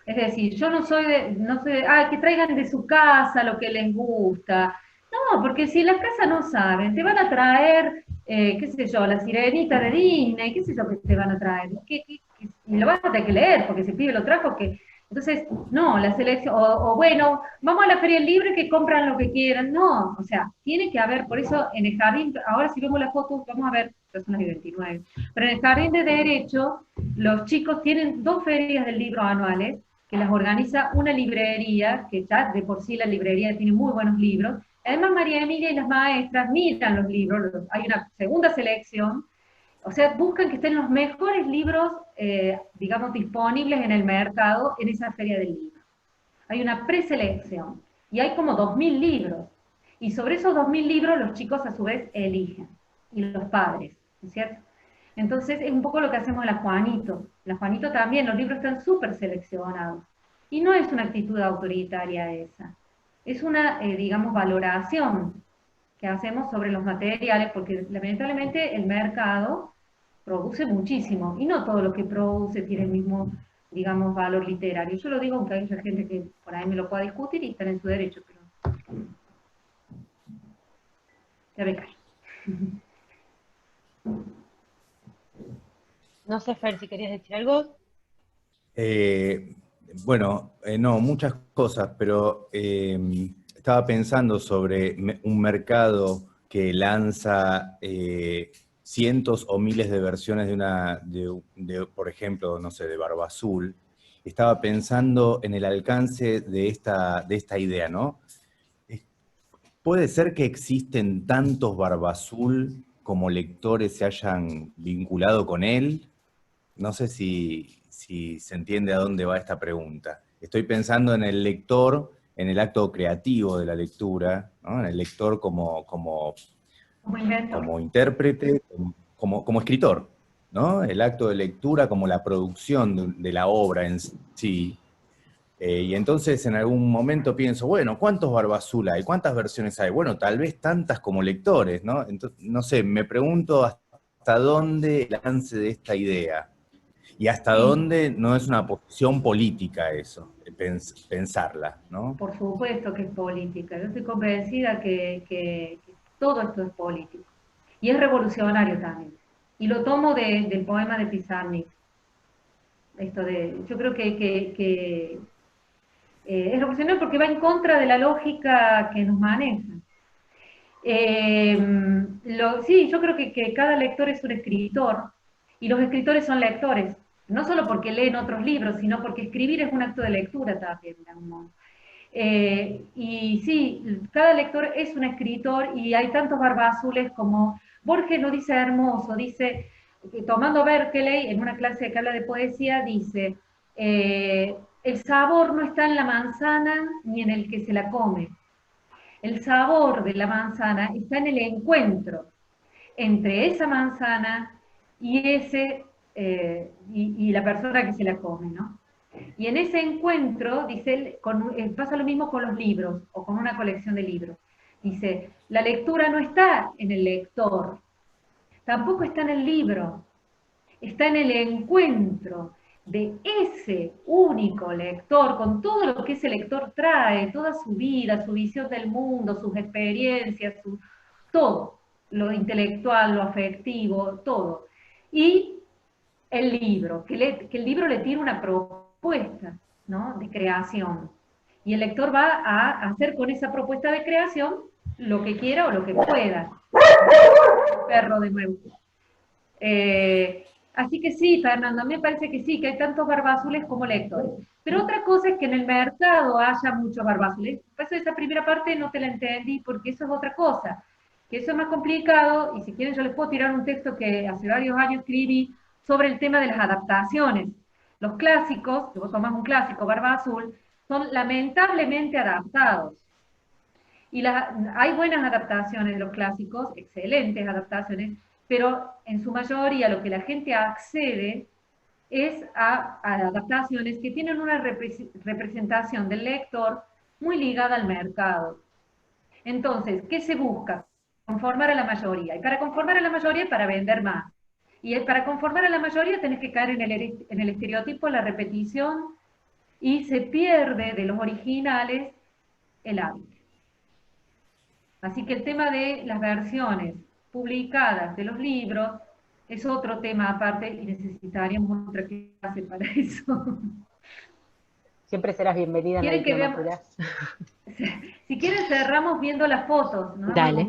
Es decir, yo no soy que traigan de su casa lo que les gusta. No, porque si en la casa no saben, te van a traer, qué sé yo, La Sirenita de Disney, qué sé yo que te van a traer. Y lo vas a tener que leer, porque si el pibe lo trajo, que... Entonces, no, la selección, o bueno, vamos a la feria del libro y que compran lo que quieran. No, o sea, tiene que haber, por eso en el jardín, ahora si vemos las fotos, vamos a ver, ya son las 29, pero en el jardín de Derecho, los chicos tienen 2 ferias del libro anuales, que las organiza una librería, que ya de por sí la librería tiene muy buenos libros. Además, María Emilia y las maestras miran los libros, hay una segunda selección, o sea, buscan que estén los mejores libros, digamos, disponibles en el mercado en esa feria del libro. Hay una preselección, y hay como 2000 libros, y sobre esos 2000 libros los chicos a su vez eligen, y los padres, ¿no es cierto? Entonces es un poco lo que hacemos en la Juanito. En la Juanito también los libros están súper seleccionados. Y no es una actitud autoritaria esa. Es una, digamos, valoración que hacemos sobre los materiales, porque lamentablemente el mercado produce muchísimo, y no todo lo que produce tiene el mismo, digamos, valor literario. Yo lo digo aunque hay gente que por ahí me lo pueda discutir y están en su derecho, pero ya me callo. No sé, Fer, si querías decir algo. Bueno, no, muchas cosas, pero estaba pensando sobre un mercado que lanza cientos o miles de versiones por ejemplo, no sé, de Barba Azul. Estaba pensando en el alcance de esta idea, ¿no? ¿Puede ser que existen tantos Barba Azul como lectores se hayan vinculado con él? No sé si se entiende a dónde va esta pregunta. Estoy pensando en el lector, en el acto creativo de la lectura, ¿no? En el lector como intérprete, como escritor, ¿no? El acto de lectura como la producción de la obra en sí. Y entonces en algún momento pienso, bueno, ¿cuántos Barba Azul hay? ¿Cuántas versiones hay? Bueno, tal vez tantas como lectores, ¿no? Entonces, no sé, me pregunto hasta dónde el alcance de esta idea. Y hasta dónde no es una posición política eso, pensarla, ¿no? Por supuesto que es política. Yo estoy convencida que todo esto es político. Y es revolucionario también. Y lo tomo del poema de Pizarnik. Yo creo que es revolucionario porque va en contra de la lógica que nos maneja. Sí, yo creo que cada lector es un escritor, y los escritores son lectores, no solo porque leen otros libros, sino porque escribir es un acto de lectura también, de algún modo. Y sí, cada lector es un escritor, y hay tantos Barbazules como Borges lo dice hermoso, dice, tomando Berkeley, en una clase que habla de poesía, dice, el sabor no está en la manzana ni en el que se la come. El sabor de la manzana está en el encuentro entre esa manzana y y la persona que se la come, ¿no? Y en ese encuentro, dice él, pasa lo mismo con los libros, o con una colección de libros. Dice, la lectura no está en el lector, tampoco está en el libro, está en el encuentro de ese único lector, con todo lo que ese lector trae, toda su vida, su visión del mundo, sus experiencias, todo, lo intelectual, lo afectivo, todo. Y el libro, que el libro le tiene una propuesta, ¿no?, de creación. Y el lector va a hacer con esa propuesta de creación lo que quiera o lo que pueda. Perro de nuevo. Así que sí, Fernando, a mí me parece que sí, que hay tantos Barbazules como lectores. Pero otra cosa es que en el mercado haya muchos Barbazules. Pues esa primera parte no te la entendí, porque eso es otra cosa. Que eso es más complicado, y si quieren yo les puedo tirar un texto que hace varios años escribí sobre el tema de las adaptaciones. Los clásicos, que vos tomás un clásico, Barba Azul, son lamentablemente adaptados. Y hay buenas adaptaciones de los clásicos, excelentes adaptaciones, pero en su mayoría lo que la gente accede es a adaptaciones que tienen una representación del lector muy ligada al mercado. Entonces, ¿qué se busca? Conformar a la mayoría. Y para conformar a la mayoría es para vender más. Y para conformar a la mayoría tenés que caer en el estereotipo, la repetición, y se pierde de los originales el hábito. Así que el tema de las versiones publicadas de los libros es otro tema aparte, y necesitaríamos otra clase para eso. Siempre serás bienvenida en la diplomatura. Si quieren cerramos viendo las fotos, ¿no? Dale.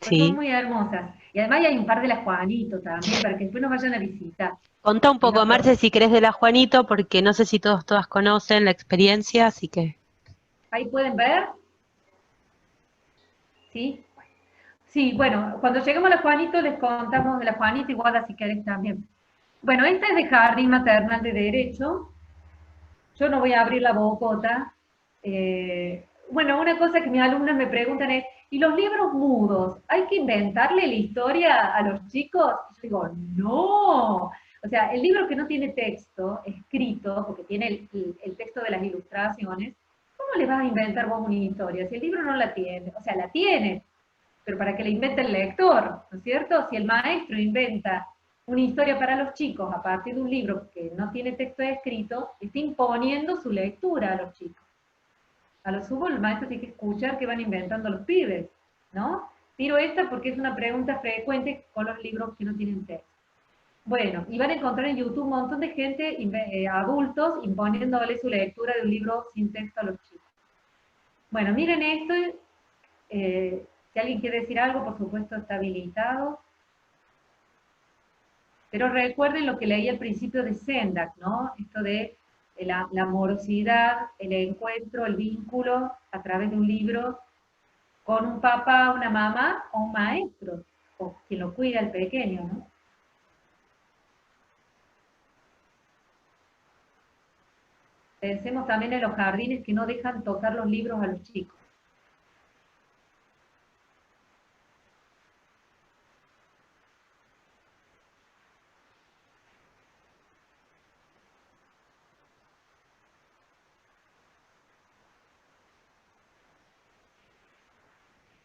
Sí. Son muy hermosas. Y además hay un par de las Juanito también, para que después nos vayan a visitar. Contá un poco, Marce, si querés, de la Juanito, porque no sé si todas conocen la experiencia, así que... Ahí pueden ver. ¿Sí? Sí, bueno, cuando lleguemos a la Juanito les contamos de la Juanito, y Guada si querés también. Bueno, esta es de Jardín Maternal de Derecho. Yo no voy a abrir la bocota. Bueno, una cosa que mis alumnas me preguntan es, ¿y los libros mudos? ¿Hay que inventarle la historia a los chicos? Yo digo, no. O sea, el libro que no tiene texto escrito, porque tiene el texto de las ilustraciones, ¿cómo le vas a inventar vos una historia? Si el libro no la tiene, o sea, la tiene, pero para que la invente el lector, ¿no es cierto? Si el maestro inventa una historia para los chicos a partir de un libro que no tiene texto escrito, está imponiendo su lectura a los chicos. A lo sumo el maestro tiene que escuchar qué van inventando los pibes, ¿no? Tiro esta porque es una pregunta frecuente con los libros que no tienen texto. Bueno, y van a encontrar en YouTube un montón de gente, adultos, imponiéndole su lectura de un libro sin texto a los chicos. Bueno, miren esto. Si alguien quiere decir algo, por supuesto está habilitado. Pero recuerden lo que leí al principio de Sendak, ¿no? Esto de la amorosidad, el encuentro, el vínculo a través de un libro con un papá, una mamá o un maestro, o quien lo cuida al pequeño, ¿no? Pensemos también en los jardines que no dejan tocar los libros a los chicos.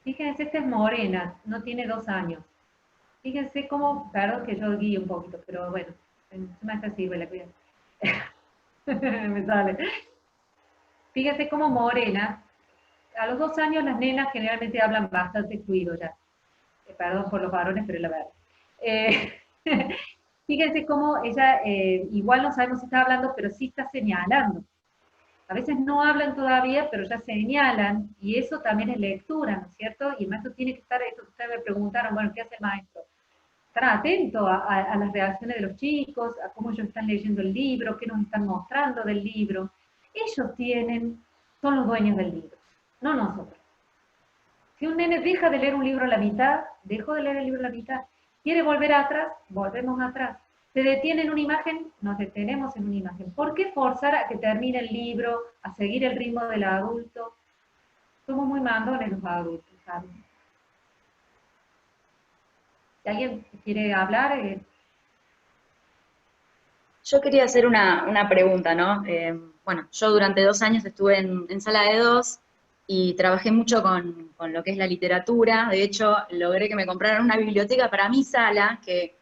Fíjense, esta es Morena, no tiene 2 años. Fíjense cómo, perdón que yo guíe un poquito, pero bueno, más así, la cuidan. Me sale. Fíjense cómo Morena, a los 2 años las nenas generalmente hablan bastante fluido ya. Perdón por los varones, pero es la verdad. Fíjense cómo ella, igual no sabemos si está hablando, pero sí está señalando. A veces no hablan todavía, pero ya señalan, y eso también es lectura, ¿no es cierto? Y el maestro tiene que estar, esto que ustedes me preguntaron, bueno, ¿qué hace el maestro? Estar atento a las reacciones de los chicos, a cómo ellos están leyendo el libro, qué nos están mostrando del libro. Ellos son los dueños del libro, no nosotros. Si un nene deja de leer un libro a la mitad, dejó de leer el libro a la mitad, quiere volver atrás, volvemos atrás. Se detiene en una imagen, nos detenemos en una imagen. ¿Por qué forzar a que termine el libro, a seguir el ritmo del adulto? Somos muy mandones los adultos, ¿saben? Si alguien quiere hablar... Yo quería hacer una pregunta, ¿no? Bueno, yo durante 2 años estuve en sala de 2 y trabajé mucho con lo que es la literatura. De hecho, logré que me compraran una biblioteca para mi sala, que...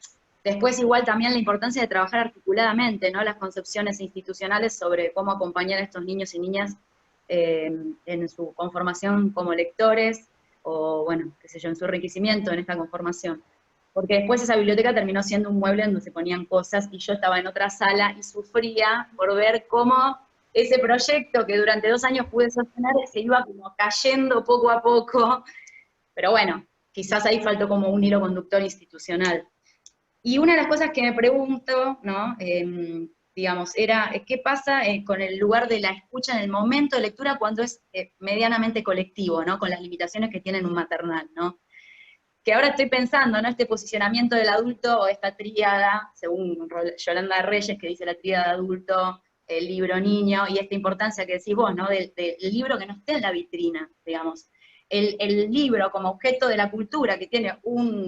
Después igual también la importancia de trabajar articuladamente, ¿no? Las concepciones institucionales sobre cómo acompañar a estos niños y niñas en su conformación como lectores, o bueno, qué sé yo, en su enriquecimiento en esta conformación. Porque después esa biblioteca terminó siendo un mueble donde se ponían cosas, y yo estaba en otra sala y sufría por ver cómo ese proyecto que durante 2 años pude sostener se iba como cayendo poco a poco, pero bueno, quizás ahí faltó como un hilo conductor institucional. Y una de las cosas que me pregunto, ¿no? Digamos, era qué pasa con el lugar de la escucha en el momento de lectura cuando es medianamente colectivo, ¿no? Con las limitaciones que tienen un maternal, ¿no? Que ahora estoy pensando, ¿no? Este posicionamiento del adulto o esta tríada, según Yolanda Reyes, que dice la tríada adulto, el libro niño, y esta importancia que decís vos, ¿no? Del libro que no esté en la vitrina, digamos. El libro como objeto de la cultura, que tiene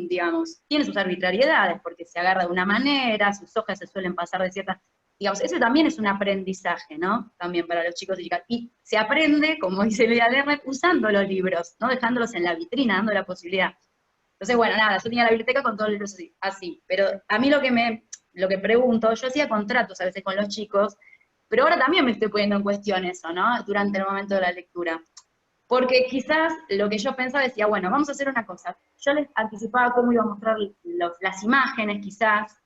digamos, tiene sus arbitrariedades, porque se agarra de una manera, sus hojas se suelen pasar de ciertas, digamos, eso también es un aprendizaje, ¿no? También para los chicos y chicas. Y se aprende, como dice Lea Lerner, usando los libros, no dejándolos en la vitrina, dando la posibilidad. Entonces, bueno, nada, yo tenía la biblioteca con todos los libros así, pero a mí lo que pregunto, yo hacía contratos a veces con los chicos, pero ahora también me estoy poniendo en cuestión eso, ¿no? Durante el momento de la lectura. Porque quizás lo que yo pensaba decía, bueno, vamos a hacer una cosa. Yo les anticipaba cómo iba a mostrar las imágenes quizás,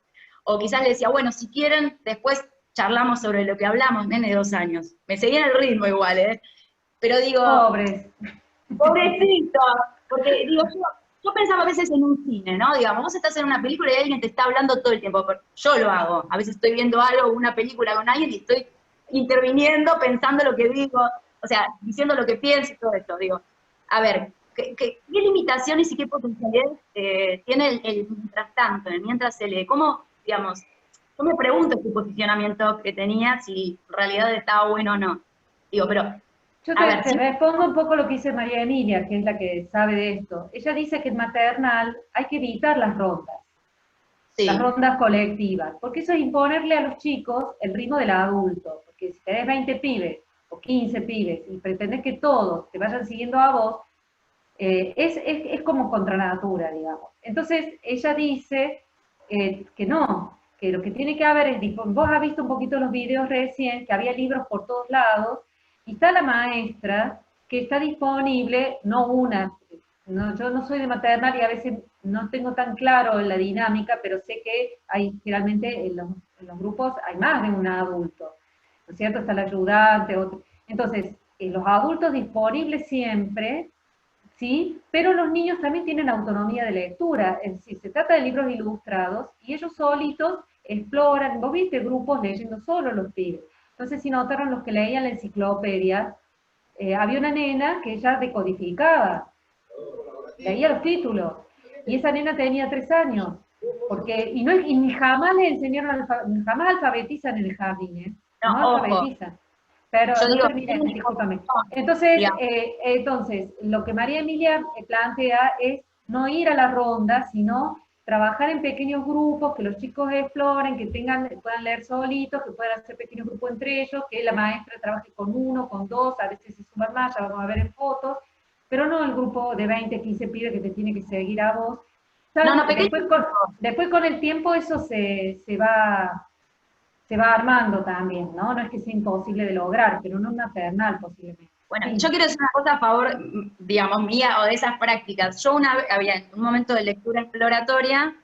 o quizás les decía, bueno, si quieren, después charlamos sobre lo que hablamos, nene de 2 años. Me seguían el ritmo igual, ¿eh? Pero digo... Pobres. Pobrecito, porque digo, yo pensaba a veces en un cine, ¿no? Digamos, vos estás en una película y alguien te está hablando todo el tiempo. Yo lo hago. A veces estoy viendo algo, una película con alguien y estoy interviniendo, pensando lo que digo, o sea, diciendo lo que pienso y todo esto. Digo, a ver, ¿qué limitaciones y qué potencialidades tiene el mientras tanto, el mientras se lee? ¿Cómo, digamos, yo me pregunto este posicionamiento que tenía, si en realidad estaba bueno o no? Digo, pero... Yo te respondo un poco lo que dice María Emilia, que es la que sabe de esto. Ella dice que en maternal hay que evitar las rondas, sí, las rondas colectivas, porque eso es imponerle a los chicos el ritmo del adulto, porque si tenés 20 pibes o 15 pibes y pretendés que todos te vayan siguiendo a vos, es como contra natura, digamos. Entonces ella dice, que no, que lo que tiene que haber es, vos has visto un poquito los videos recién, que había libros por todos lados, y está la maestra que está disponible, no una, no, yo no soy de maternal y a veces no tengo tan claro la dinámica, pero sé que hay generalmente en los grupos hay más de un adulto, ¿no es cierto? Está el ayudante, otro. Entonces, los adultos disponibles siempre, ¿sí? Pero los niños también tienen autonomía de lectura, es decir, se trata de libros ilustrados y ellos solitos exploran, vos viste grupos leyendo solo los pibes. Entonces, si notaron los que leían la enciclopedia, había una nena que ella decodificaba, leía los títulos, y esa nena tenía 3 años, y ni jamás le enseñaron, jamás alfabetizan en el jardín, ¿eh? No, no alfabetizan. Pero yo no digo, terminé, discúlpame. Entonces, lo que María Emilia plantea es no ir a la ronda, sino trabajar en pequeños grupos, que los chicos exploren, que puedan leer solitos, que puedan hacer pequeños grupos entre ellos, que la maestra trabaje con 1, con 2, a veces se suman más, ya vamos a ver en fotos, pero no el grupo de 20, 15 pibes que te tiene que seguir a vos. No, no, Después con el tiempo eso se va armando también, ¿no? No es que sea imposible de lograr, pero no maternal posiblemente. Bueno, Sí. yo quiero decir una cosa a favor, digamos, mía o de esas prácticas. Yo había en un momento de lectura exploratoria,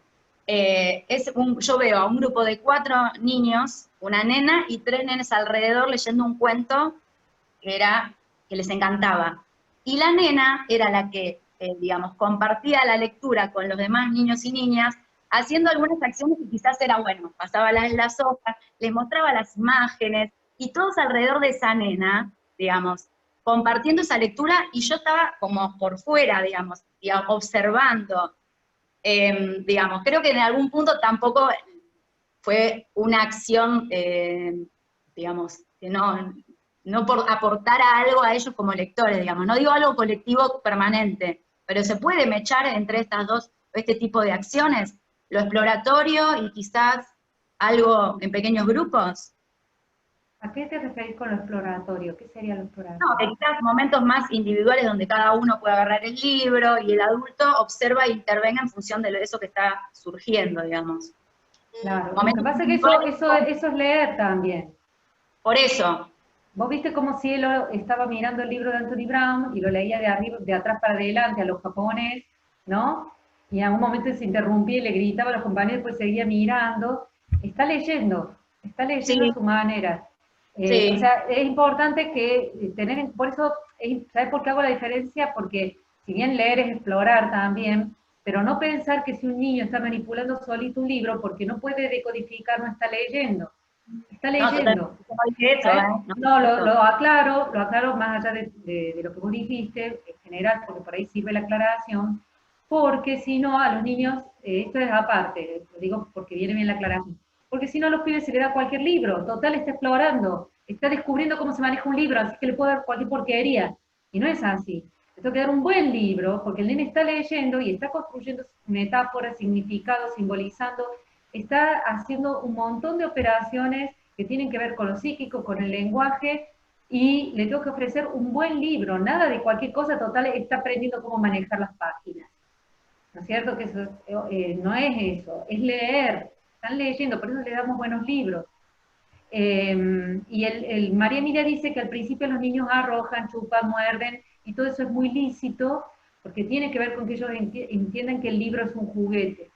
yo veo a un grupo de 4 niños, una nena y 3 nenes alrededor leyendo un cuento que les encantaba. Y la nena era la que, digamos, compartía la lectura con los demás niños y niñas, haciendo algunas acciones que quizás era bueno, pasaba las hojas, les mostraba las imágenes, y todos alrededor de esa nena, digamos, compartiendo esa lectura, y yo estaba como por fuera, digamos observando. Digamos, creo que en algún punto tampoco fue una acción, digamos, que no por aportar algo a ellos como lectores, digamos, no digo algo colectivo permanente, pero se puede mechar entre este tipo de acciones, lo exploratorio y quizás algo en pequeños grupos. ¿A qué te referís con lo exploratorio? ¿Qué sería lo exploratorio? No, quizás momentos más individuales donde cada uno puede agarrar el libro y el adulto observa e intervenga en función de eso que está surgiendo, digamos. Claro, lo que pasa es que eso es leer también. Por eso. Vos viste cómo Cielo estaba mirando el libro de Anthony Brown y lo leía de atrás para adelante a los japonés, ¿no? Y en algún momento se interrumpía y le gritaba a los compañeros, después seguía mirando. Está leyendo Sí. a su manera. Sí. O sea, es importante que por eso, ¿sabes por qué hago la diferencia? Porque si bien leer es explorar también, pero no pensar que si un niño está manipulando solito un libro, porque no puede decodificar, no está leyendo. Está leyendo. No, lo aclaro más allá de lo que vos dijiste, en general, porque por ahí sirve la aclaración, porque si no, a los niños, esto es aparte, lo digo porque viene bien la aclaración, porque si no a los pibes se le da cualquier libro, total está explorando, está descubriendo cómo se maneja un libro, así que le puedo dar cualquier porquería, y no es así. Le tengo que dar un buen libro, porque el nene está leyendo y está construyendo metáforas, significados, simbolizando, está haciendo un montón de operaciones que tienen que ver con lo psíquico, con el lenguaje, y le tengo que ofrecer un buen libro, nada de cualquier cosa, total, está aprendiendo cómo manejar las páginas. ¿No es cierto? Que eso no es eso, es leer, están leyendo, por eso le damos buenos libros. Y María Emilia dice que al principio los niños arrojan, chupan, muerden, y todo eso es muy lícito, porque tiene que ver con que ellos entiendan que el libro es un juguete.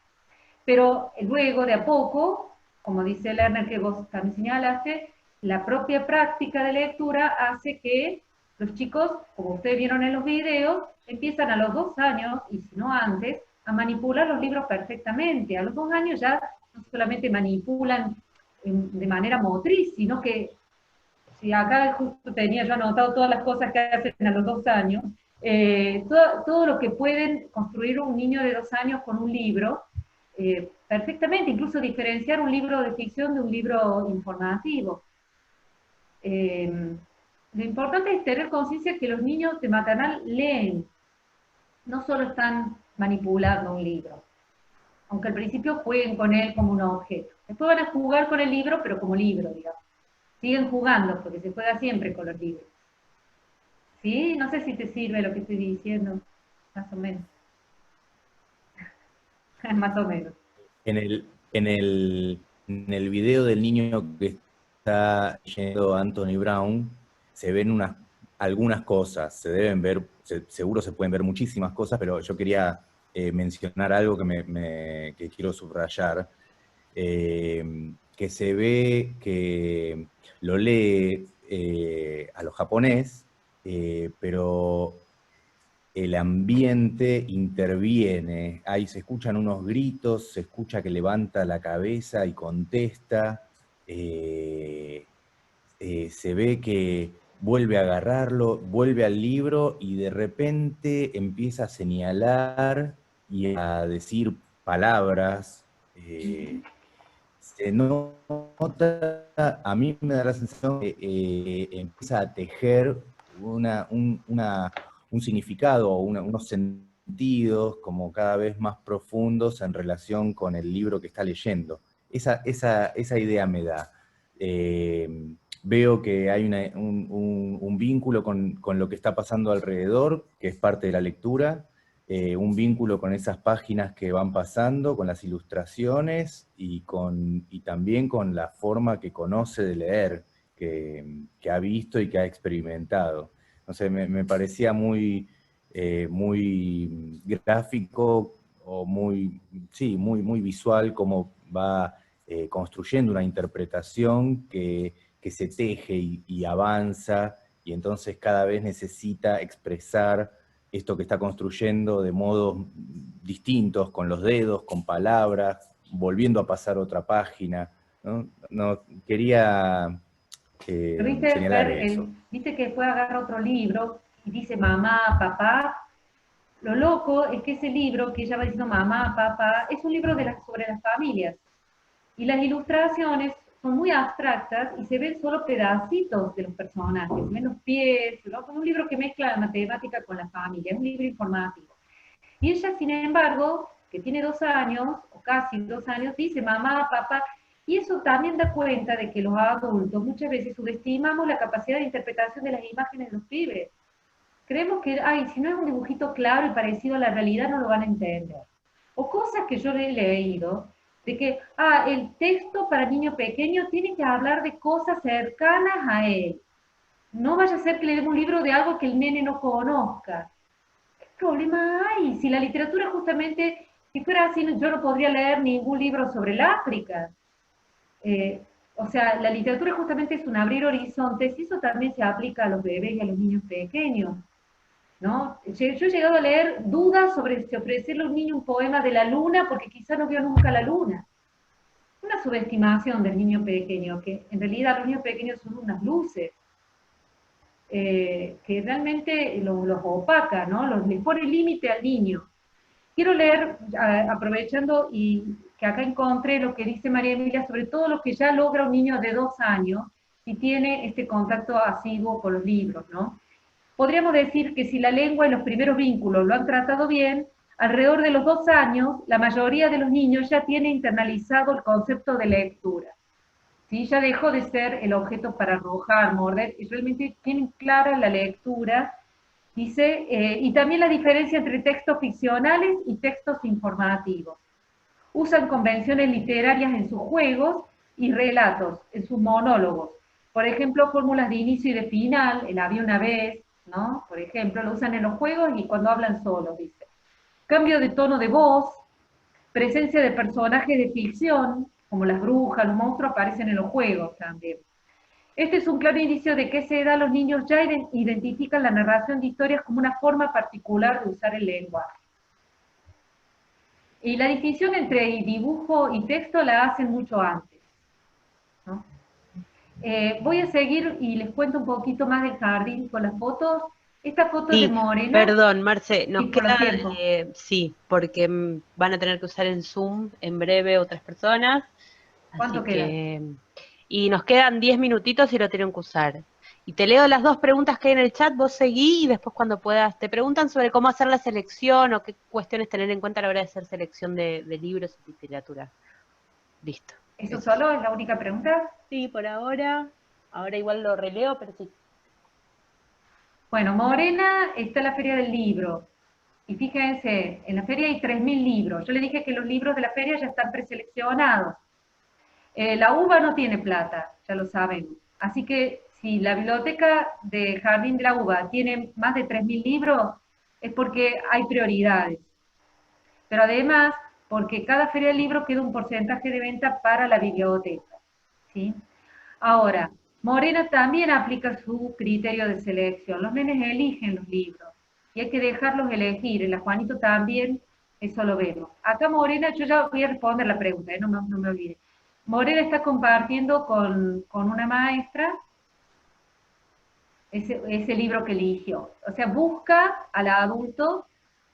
Pero luego, de a poco, como dice Lerner, que vos también señalaste, la propia práctica de lectura hace que los chicos, como ustedes vieron en los videos, empiezan a los 2 años, y si no antes, a manipular los libros perfectamente. A los 2 años ya no solamente manipulan de manera motriz, sino que, si acá justo tenía yo anotado todas las cosas que hacen a los 2 años, todo lo que pueden construir un niño de 2 años con un libro, perfectamente, incluso diferenciar un libro de ficción de un libro informativo. Lo importante es tener conciencia que los niños de maternal leen, no solo están manipulando un libro, aunque al principio jueguen con él como un objeto. Después van a jugar con el libro, pero como libro, digamos. Siguen jugando, porque se juega siempre con los libros. ¿Sí? No sé si te sirve lo que estoy diciendo, más o menos. Más o menos. en el video del niño que está leyendo Anthony Brown, se ven algunas cosas, se deben ver, seguro se pueden ver muchísimas cosas, pero yo quería mencionar algo que quiero subrayar, que se ve que lo lee a lo japonés, pero el ambiente interviene, ahí se escuchan unos gritos, se escucha que levanta la cabeza y contesta, se ve que vuelve a agarrarlo, vuelve al libro y de repente empieza a señalar y a decir palabras. Se nota, a mí me da la sensación que empieza a tejer un significado o unos sentidos como cada vez más profundos en relación con el libro que está leyendo. Esa idea me da. Veo que hay un vínculo con lo que está pasando alrededor, que es parte de la lectura, un vínculo con esas páginas que van pasando, con las ilustraciones y también con la forma que conoce de leer, que ha visto y que ha experimentado. No sé, me parecía muy gráfico o muy visual cómo va construyendo una interpretación que se teje y avanza, y entonces cada vez necesita expresar esto que está construyendo de modos distintos, con los dedos, con palabras, volviendo a pasar otra página, ¿no? Quería señalar eso. Viste que después agarra otro libro y dice mamá, papá. Lo loco es que ese libro que ella va diciendo mamá, papá, es un libro sobre las familias. Y las ilustraciones son muy abstractas y se ven solo pedacitos de los personajes, se ven los pies, ¿no? Es un libro que mezcla la matemática con la familia, es un libro informativo. Y ella, sin embargo, que tiene 2 años, o casi 2 años, dice mamá, papá, y eso también da cuenta de que los adultos muchas veces subestimamos la capacidad de interpretación de las imágenes de los pibes. Creemos que, si no es un dibujito claro y parecido a la realidad, no lo van a entender. O cosas que yo le he leído, de que, el texto para niño pequeño tiene que hablar de cosas cercanas a él. No vaya a ser que le demos un libro de algo que el nene no conozca. ¿Qué problema hay? Si la literatura justamente, si fuera así, yo no podría leer ningún libro sobre el África. O sea, la literatura justamente es un abrir horizontes, y eso también se aplica a los bebés y a los niños pequeños, ¿no? Yo he llegado a leer dudas sobre si ofrecerle a un niño un poema de la luna porque quizá no vio nunca la luna. Una subestimación del niño pequeño, que en realidad los niños pequeños son unas luces, que realmente los opaca, ¿no? Les pone límite al niño. Quiero leer, aprovechando y que acá encontré lo que dice María Emilia sobre todo lo que ya logra un niño de 2 años si tiene este contacto asiduo con los libros, ¿no? Podríamos decir que si la lengua y los primeros vínculos lo han tratado bien, alrededor de los 2 años, la mayoría de los niños ya tiene internalizado el concepto de lectura. ¿Sí? Ya dejó de ser el objeto para arrojar, morder, y realmente tienen clara la lectura. Dice, y también la diferencia entre textos ficcionales y textos informativos. Usan convenciones literarias en sus juegos y relatos, en sus monólogos. Por ejemplo, fórmulas de inicio y de final, el había una vez, ¿no? Por ejemplo, lo usan en los juegos y cuando hablan solos, dice. Cambio de tono de voz, presencia de personajes de ficción, como las brujas, los monstruos, aparecen en los juegos también. Este es un claro indicio de que a esa edad los niños ya identifican la narración de historias como una forma particular de usar el lenguaje. Y la distinción entre dibujo y texto la hacen mucho antes, ¿no? Voy a seguir y les cuento un poquito más del jardín con las fotos. Esta foto es de Morena. Perdón, Marce, nos queda, sí, porque van a tener que usar en Zoom en breve otras personas. ¿Cuánto queda? Y nos quedan 10 minutitos y lo tienen que usar. Y te leo las 2 preguntas que hay en el chat, vos seguí y después cuando puedas te preguntan sobre cómo hacer la selección o qué cuestiones tener en cuenta a la hora de hacer selección de libros y literatura. Listo. ¿Eso solo es la única pregunta? Sí, por ahora. Ahora igual lo releo, pero sí. Bueno, Morena está en la Feria del Libro. Y fíjense, en la feria hay 3.000 libros. Yo le dije que los libros de la feria ya están preseleccionados. La UBA no tiene plata, ya lo sabemos. Así que si la biblioteca de Jardín de la UBA tiene más de 3.000 libros, es porque hay prioridades. Pero además, porque cada feria del libro queda un porcentaje de venta para la biblioteca, ¿sí? Ahora, Morena también aplica su criterio de selección. Los nenes eligen los libros y hay que dejarlos elegir. En la Juanito también, eso lo vemos. Acá Morena, yo ya voy a responder la pregunta, no me olvide. Morena está compartiendo con una maestra ese libro que eligió. O sea, busca al adulto,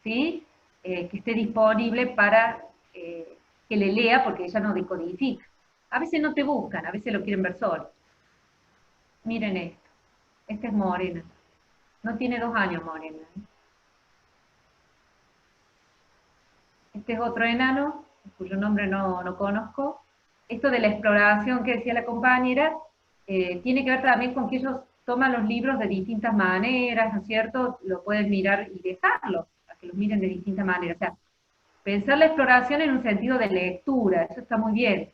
¿sí? Que esté disponible para que le lea, porque ella no decodifica. A veces no te buscan, a veces lo quieren ver solo. Miren esto. Esta es Morena. No tiene 2 años Morena. Este es otro enano, cuyo nombre no conozco. Esto de la exploración que decía la compañera, tiene que ver también con que ellos toman los libros de distintas maneras, ¿no es cierto? Lo pueden mirar y dejarlos, a que los miren de distintas maneras. O sea, pensar la exploración en un sentido de lectura, eso está muy bien.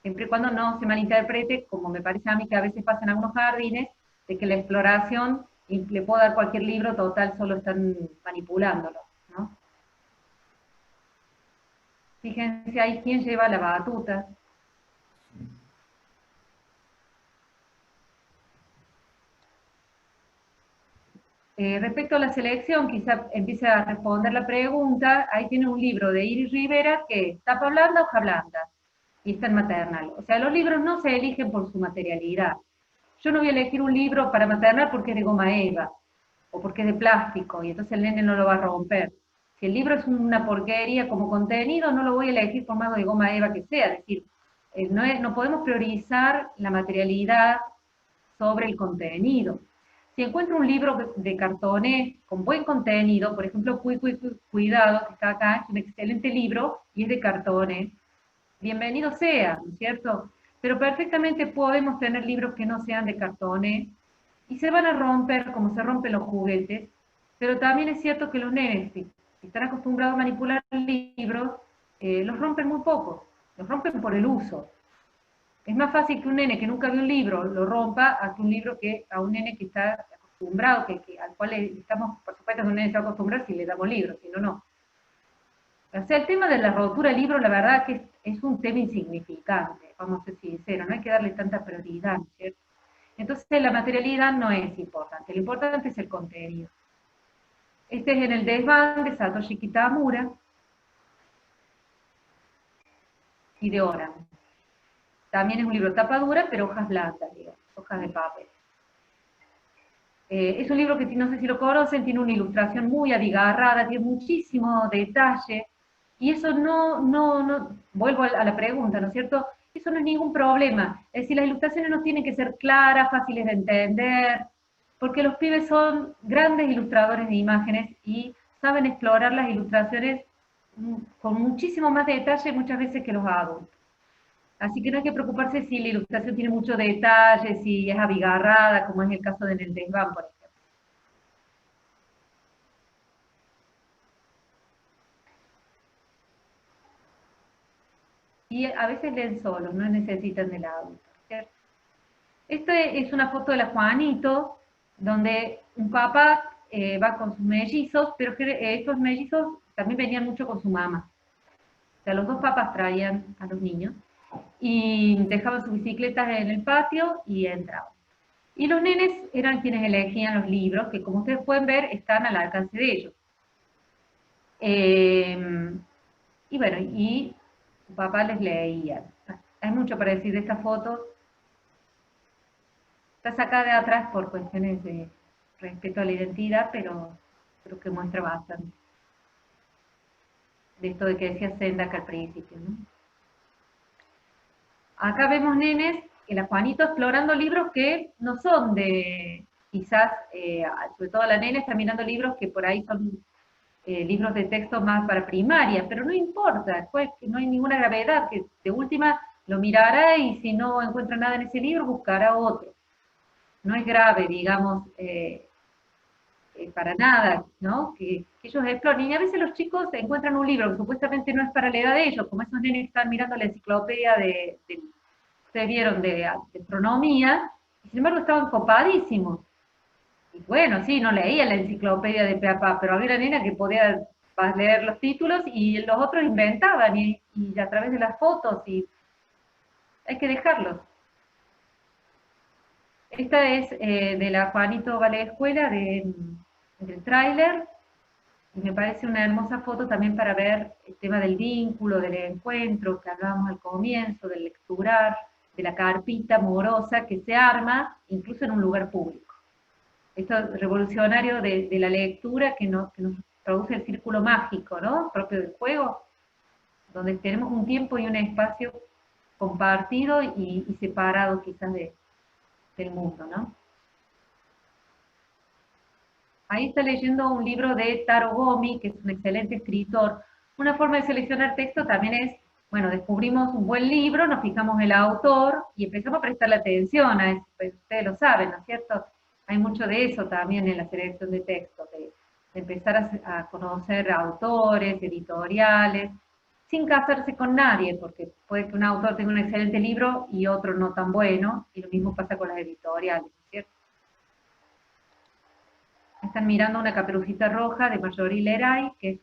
Siempre y cuando no se malinterprete, como me parece a mí que a veces pasa en algunos jardines, de que la exploración le puedo dar cualquier libro, total, solo están manipulándolo, ¿no? Fíjense ahí quién lleva la batuta. Respecto a la selección, quizá empiece a responder la pregunta. Ahí tiene un libro de Iris Rivera que es tapa blanda, hoja blanda, y está en maternal. O sea, los libros no se eligen por su materialidad. Yo no voy a elegir un libro para maternal porque es de goma eva, o porque es de plástico, y entonces el nene no lo va a romper. Si el libro es una porquería como contenido, no lo voy a elegir por más de goma eva que sea. Es decir, no podemos priorizar la materialidad sobre el contenido. Si encuentro un libro de cartoné con buen contenido, por ejemplo, Cuidado, que está acá, es un excelente libro y es de cartoné, bienvenido sea, ¿no es cierto? Pero perfectamente podemos tener libros que no sean de cartoné y se van a romper como se rompen los juguetes, pero también es cierto que los nenes, si están acostumbrados a manipular libros, los rompen muy poco, los rompen por el uso. Es más fácil que un nene que nunca vio un libro lo rompa a que a un nene que está acostumbrado, al cual estamos, por supuesto que un nene se va a acostumbrar si le damos libros, si no, no. O sea, el tema de la rotura del libro, la verdad que es un tema insignificante, vamos a ser sinceros, no hay que darle tanta prioridad, ¿cierto? Entonces la materialidad no es importante, lo importante es el contenido. Este es en el desván de Satoshi Kitamura y de Oran. También es un libro tapa dura, pero hojas blandas, digamos, hojas de papel. Es un libro que no sé si lo conocen, tiene una ilustración muy abigarrada, tiene muchísimo detalle, y eso vuelvo a la pregunta, ¿no es cierto? Eso no es ningún problema. Es decir, las ilustraciones no tienen que ser claras, fáciles de entender, porque los pibes son grandes ilustradores de imágenes y saben explorar las ilustraciones con muchísimo más detalle muchas veces que los adultos. Así que no hay que preocuparse si la ilustración tiene mucho detalle, si es abigarrada, como es el caso de En el desván, por ejemplo. Y a veces leen solos, no necesitan del adulto, ¿cierto? Esta es una foto de la Juanito, donde un papá va con sus mellizos, pero estos mellizos también venían mucho con su mamá. O sea, los dos papás traían a los niños y dejaban sus bicicletas en el patio y entraban. Y los nenes eran quienes elegían los libros, que como ustedes pueden ver, están al alcance de ellos. Y bueno, y su papá les leía. Hay mucho para decir de esta foto. Está sacada de atrás por cuestiones de respeto a la identidad, pero creo que muestra bastante. De esto de que decía Sendak al principio, ¿no? Acá vemos nenes, la Juanito explorando libros que no son de, quizás, sobre todo la nena está mirando libros que por ahí son libros de texto más para primaria, pero no importa, pues no hay ninguna gravedad, que de última lo mirará y si no encuentra nada en ese libro buscará otro. No es grave, digamos, para nada, ¿no? Que ellos exploren. Y a veces los chicos encuentran un libro que supuestamente no es para la edad de ellos, como esos nenes que están mirando la enciclopedia ustedes vieron, de astronomía, y sin embargo estaban copadísimos. Y bueno, sí, no leía la enciclopedia de Peapá, pero había una nena que podía leer los títulos y los otros inventaban, y a través de las fotos, y hay que dejarlos. Esta es de la Juanito Valle-Escuela, del tráiler, y me parece una hermosa foto también para ver el tema del vínculo, del encuentro, que hablábamos al comienzo, del lecturar, de la carpita amorosa que se arma, incluso en un lugar público. Esto es revolucionario de la lectura que nos produce el círculo mágico, ¿no? Propio del juego, donde tenemos un tiempo y un espacio compartido y separado quizás del mundo, ¿no? Ahí está leyendo un libro de Taro Gomi, que es un excelente escritor. Una forma de seleccionar texto también es, bueno, descubrimos un buen libro, nos fijamos en el autor y empezamos a prestarle atención a eso. Pues ustedes lo saben, ¿no es cierto? Hay mucho de eso también en la selección de textos, de empezar a conocer autores, editoriales, sin casarse con nadie, porque puede que un autor tenga un excelente libro y otro no tan bueno, y lo mismo pasa con las editoriales, ¿cierto? Están mirando una Caperucita Roja de Marjorie Leray, que es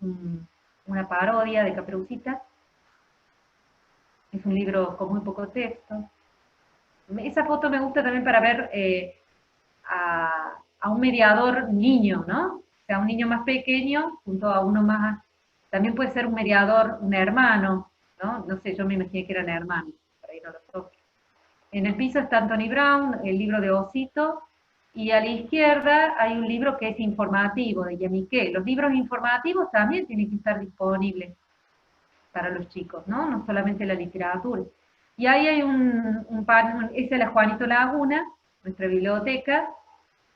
una parodia de Caperucita. Es un libro con muy poco texto. Esa foto me gusta también para ver a un mediador niño, ¿no? O sea, un niño más pequeño junto a uno más. También puede ser un mediador, un hermano, ¿no? No sé, yo me imaginé que eran hermanos, por ahí no lo toque. En el piso está Anthony Brown, el libro de Osito, y a la izquierda hay un libro que es informativo, de Yamiqué. Los libros informativos también tienen que estar disponibles para los chicos, ¿no? No solamente la literatura. Y ahí hay esa es la Juanito Laguna, nuestra biblioteca,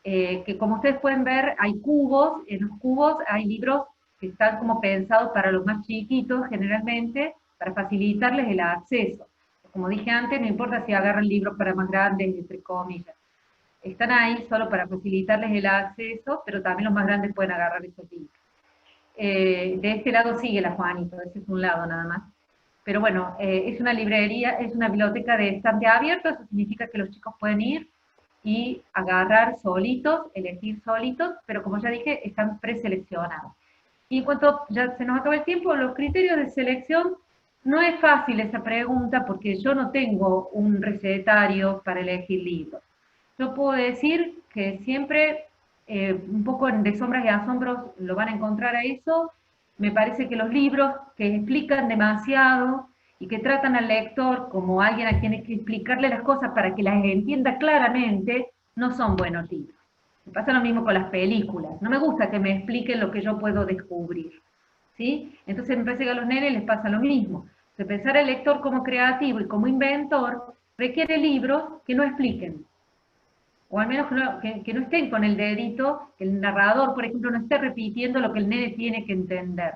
que como ustedes pueden ver, hay cubos, en los cubos hay libros que están como pensados para los más chiquitos, generalmente, para facilitarles el acceso. Como dije antes, no importa si agarran libros para más grandes, entre comillas. Están ahí solo para facilitarles el acceso, pero también los más grandes pueden agarrar esos libros. De este lado sigue la Juanito, ese es un lado nada más. Pero bueno, es una librería, es una biblioteca de estante abierto, eso significa que los chicos pueden ir y agarrar solitos, elegir solitos, pero como ya dije, están preseleccionados. Y en cuanto ya se nos acaba el tiempo, los criterios de selección, no es fácil esa pregunta porque yo no tengo un recetario para elegir libros. Yo puedo decir que siempre, un poco de sombras y asombros, lo van a encontrar a eso. Me parece que los libros que explican demasiado y que tratan al lector como alguien a quien hay que explicarle las cosas para que las entienda claramente, no son buenos libros. Me pasa lo mismo con las películas. No me gusta que me expliquen lo que yo puedo descubrir, ¿sí? Entonces me parece que a los nenes les pasa lo mismo. De pensar al lector como creativo y como inventor requiere libros que no expliquen. O al menos que no estén con el dedito, que el narrador, por ejemplo, no esté repitiendo lo que el nene tiene que entender,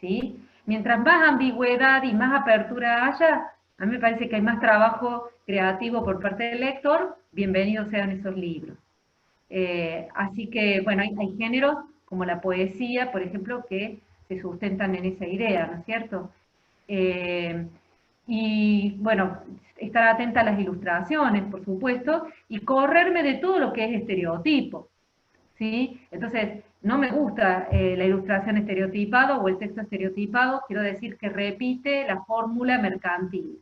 ¿sí? Mientras más ambigüedad y más apertura haya, a mí me parece que hay más trabajo creativo por parte del lector, bienvenidos sean esos libros. Así que, bueno, hay géneros como la poesía, por ejemplo, que se sustentan en esa idea, ¿no es cierto? Y bueno, estar atenta a las ilustraciones, por supuesto, y correrme de todo lo que es estereotipo, ¿sí? Entonces, no me gusta la ilustración estereotipada o el texto estereotipado, quiero decir que repite la fórmula mercantil,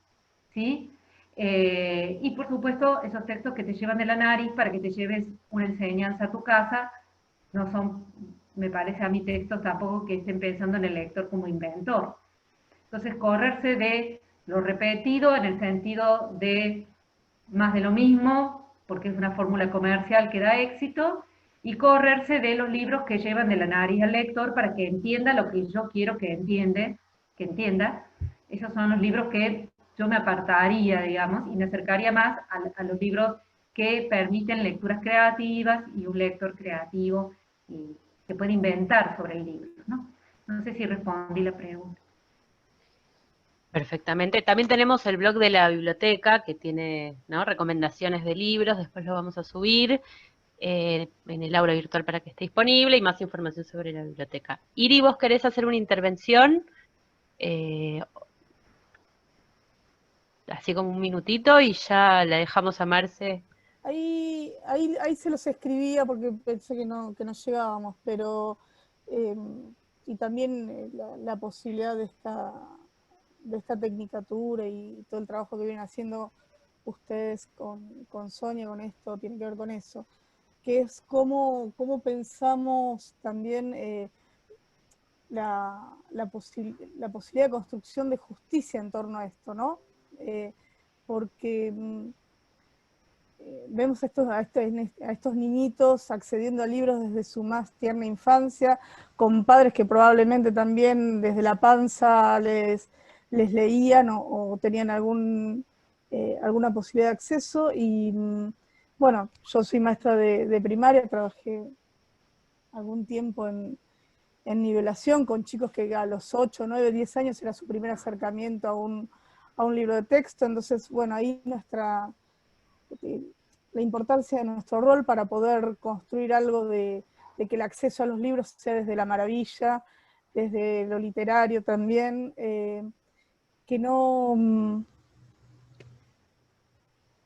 ¿sí? Y por supuesto, esos textos que te llevan de la nariz para que te lleves una enseñanza a tu casa, no son, me parece a mí, textos tampoco que estén pensando en el lector como inventor. Entonces, correrse de lo repetido en el sentido de más de lo mismo, porque es una fórmula comercial que da éxito, y correrse de los libros que llevan de la nariz al lector para que entienda lo que yo quiero que entienda. Esos son los libros que yo me apartaría, digamos, y me acercaría más a los libros que permiten lecturas creativas y un lector creativo y que puede inventar sobre el libro, ¿no? No sé si respondí la pregunta. Perfectamente. También tenemos el blog de la biblioteca que tiene, ¿no?, recomendaciones de libros, después lo vamos a subir. en el aula virtual para que esté disponible y más información sobre la biblioteca. Iri, ¿vos querés hacer una intervención? Así como un minutito y ya la dejamos a Marce. Ahí se los escribía porque pensé que no llegábamos, pero y también la posibilidad de esta tecnicatura y todo el trabajo que vienen haciendo ustedes con Sonia, con esto, tiene que ver con eso, que es cómo pensamos también la posibilidad de construcción de justicia en torno a esto, ¿no? Porque vemos a estos niñitos accediendo a libros desde su más tierna infancia, con padres que probablemente también desde la panza les leían o tenían alguna posibilidad de acceso. Y bueno, yo soy maestra de primaria, trabajé algún tiempo en nivelación con chicos que a los 8, 9, 10 años era su primer acercamiento a un libro de texto. Entonces, bueno, ahí la importancia de nuestro rol para poder construir algo de que el acceso a los libros sea desde la maravilla, desde lo literario también, que no,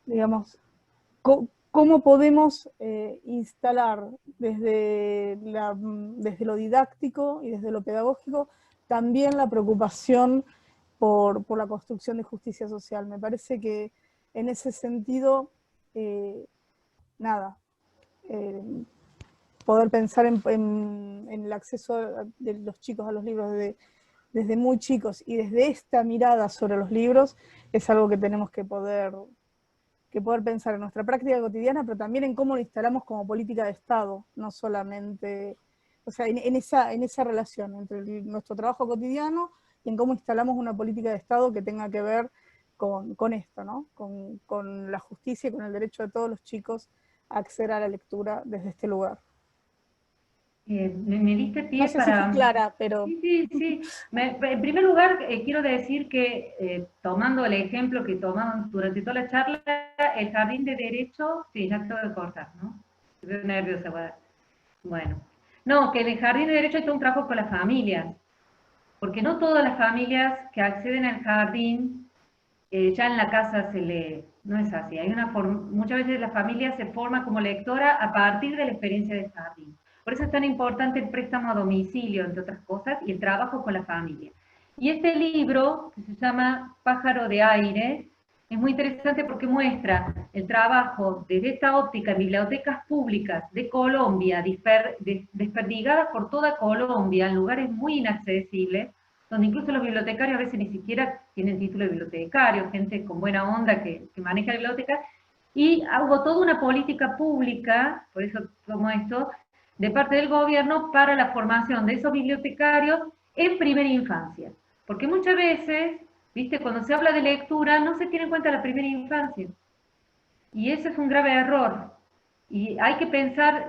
digamos, cómo podemos instalar desde lo didáctico y desde lo pedagógico también la preocupación por la construcción de justicia social. Me parece que en ese sentido, poder pensar en el acceso de los chicos a los libros desde muy chicos y desde esta mirada sobre los libros es algo que tenemos que poder pensar en nuestra práctica cotidiana, pero también en cómo lo instalamos como política de Estado, no solamente, o sea, en esa relación entre nuestro trabajo cotidiano y en cómo instalamos una política de Estado que tenga que ver con esto, ¿no? Con la justicia y con el derecho de todos los chicos a acceder a la lectura desde este lugar. Me diste pie no sé para... si fui clara, pero... Sí. En primer lugar, quiero decir que, tomando el ejemplo que tomamos durante toda la charla, el jardín de derecho, sí, ya tengo que cortar, ¿no? Estoy nerviosa. Bueno. No, que en el jardín de derecho hay todo un trabajo con las familias, porque no todas las familias que acceden al jardín, ya en la casa se lee, no es así. Muchas veces la familia se forma como lectora a partir de la experiencia del jardín. Por eso es tan importante el préstamo a domicilio, entre otras cosas, y el trabajo con la familia. Y este libro, que se llama Pájaro de Aire, es muy interesante porque muestra el trabajo desde esta óptica en bibliotecas públicas de Colombia, desperdigadas por toda Colombia, en lugares muy inaccesibles, donde incluso los bibliotecarios a veces ni siquiera tienen título de bibliotecario, gente con buena onda que maneja la biblioteca, y hubo toda una política pública, por eso tomo esto, de parte del gobierno para la formación de esos bibliotecarios en primera infancia. Porque muchas veces, viste, cuando se habla de lectura, no se tiene en cuenta la primera infancia. Y ese es un grave error. Y hay que pensar,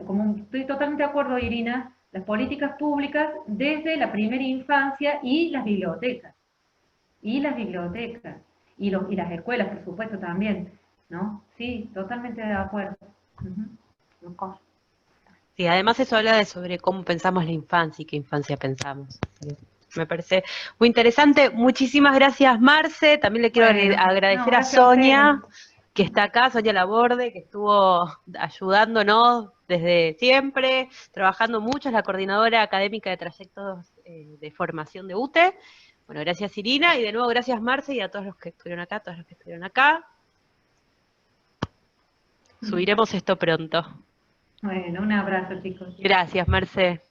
como estoy totalmente de acuerdo, Irina, las políticas públicas desde la primera infancia y las bibliotecas. Y las escuelas, por supuesto, también, ¿no? Sí, totalmente de acuerdo. Sí, además eso habla sobre cómo pensamos la infancia y qué infancia pensamos. Me parece muy interesante. Muchísimas gracias, Marce. También le quiero agradecer a Sonia, que está acá, Sonia Laborde, que estuvo ayudándonos desde siempre, trabajando mucho, es la coordinadora académica de trayectos de formación de UTE. Bueno, gracias, Irina, y de nuevo gracias, Marce, y a todos los que estuvieron acá, todos los que estuvieron acá. Subiremos esto pronto. Bueno, un abrazo, chicos. Gracias, Marce.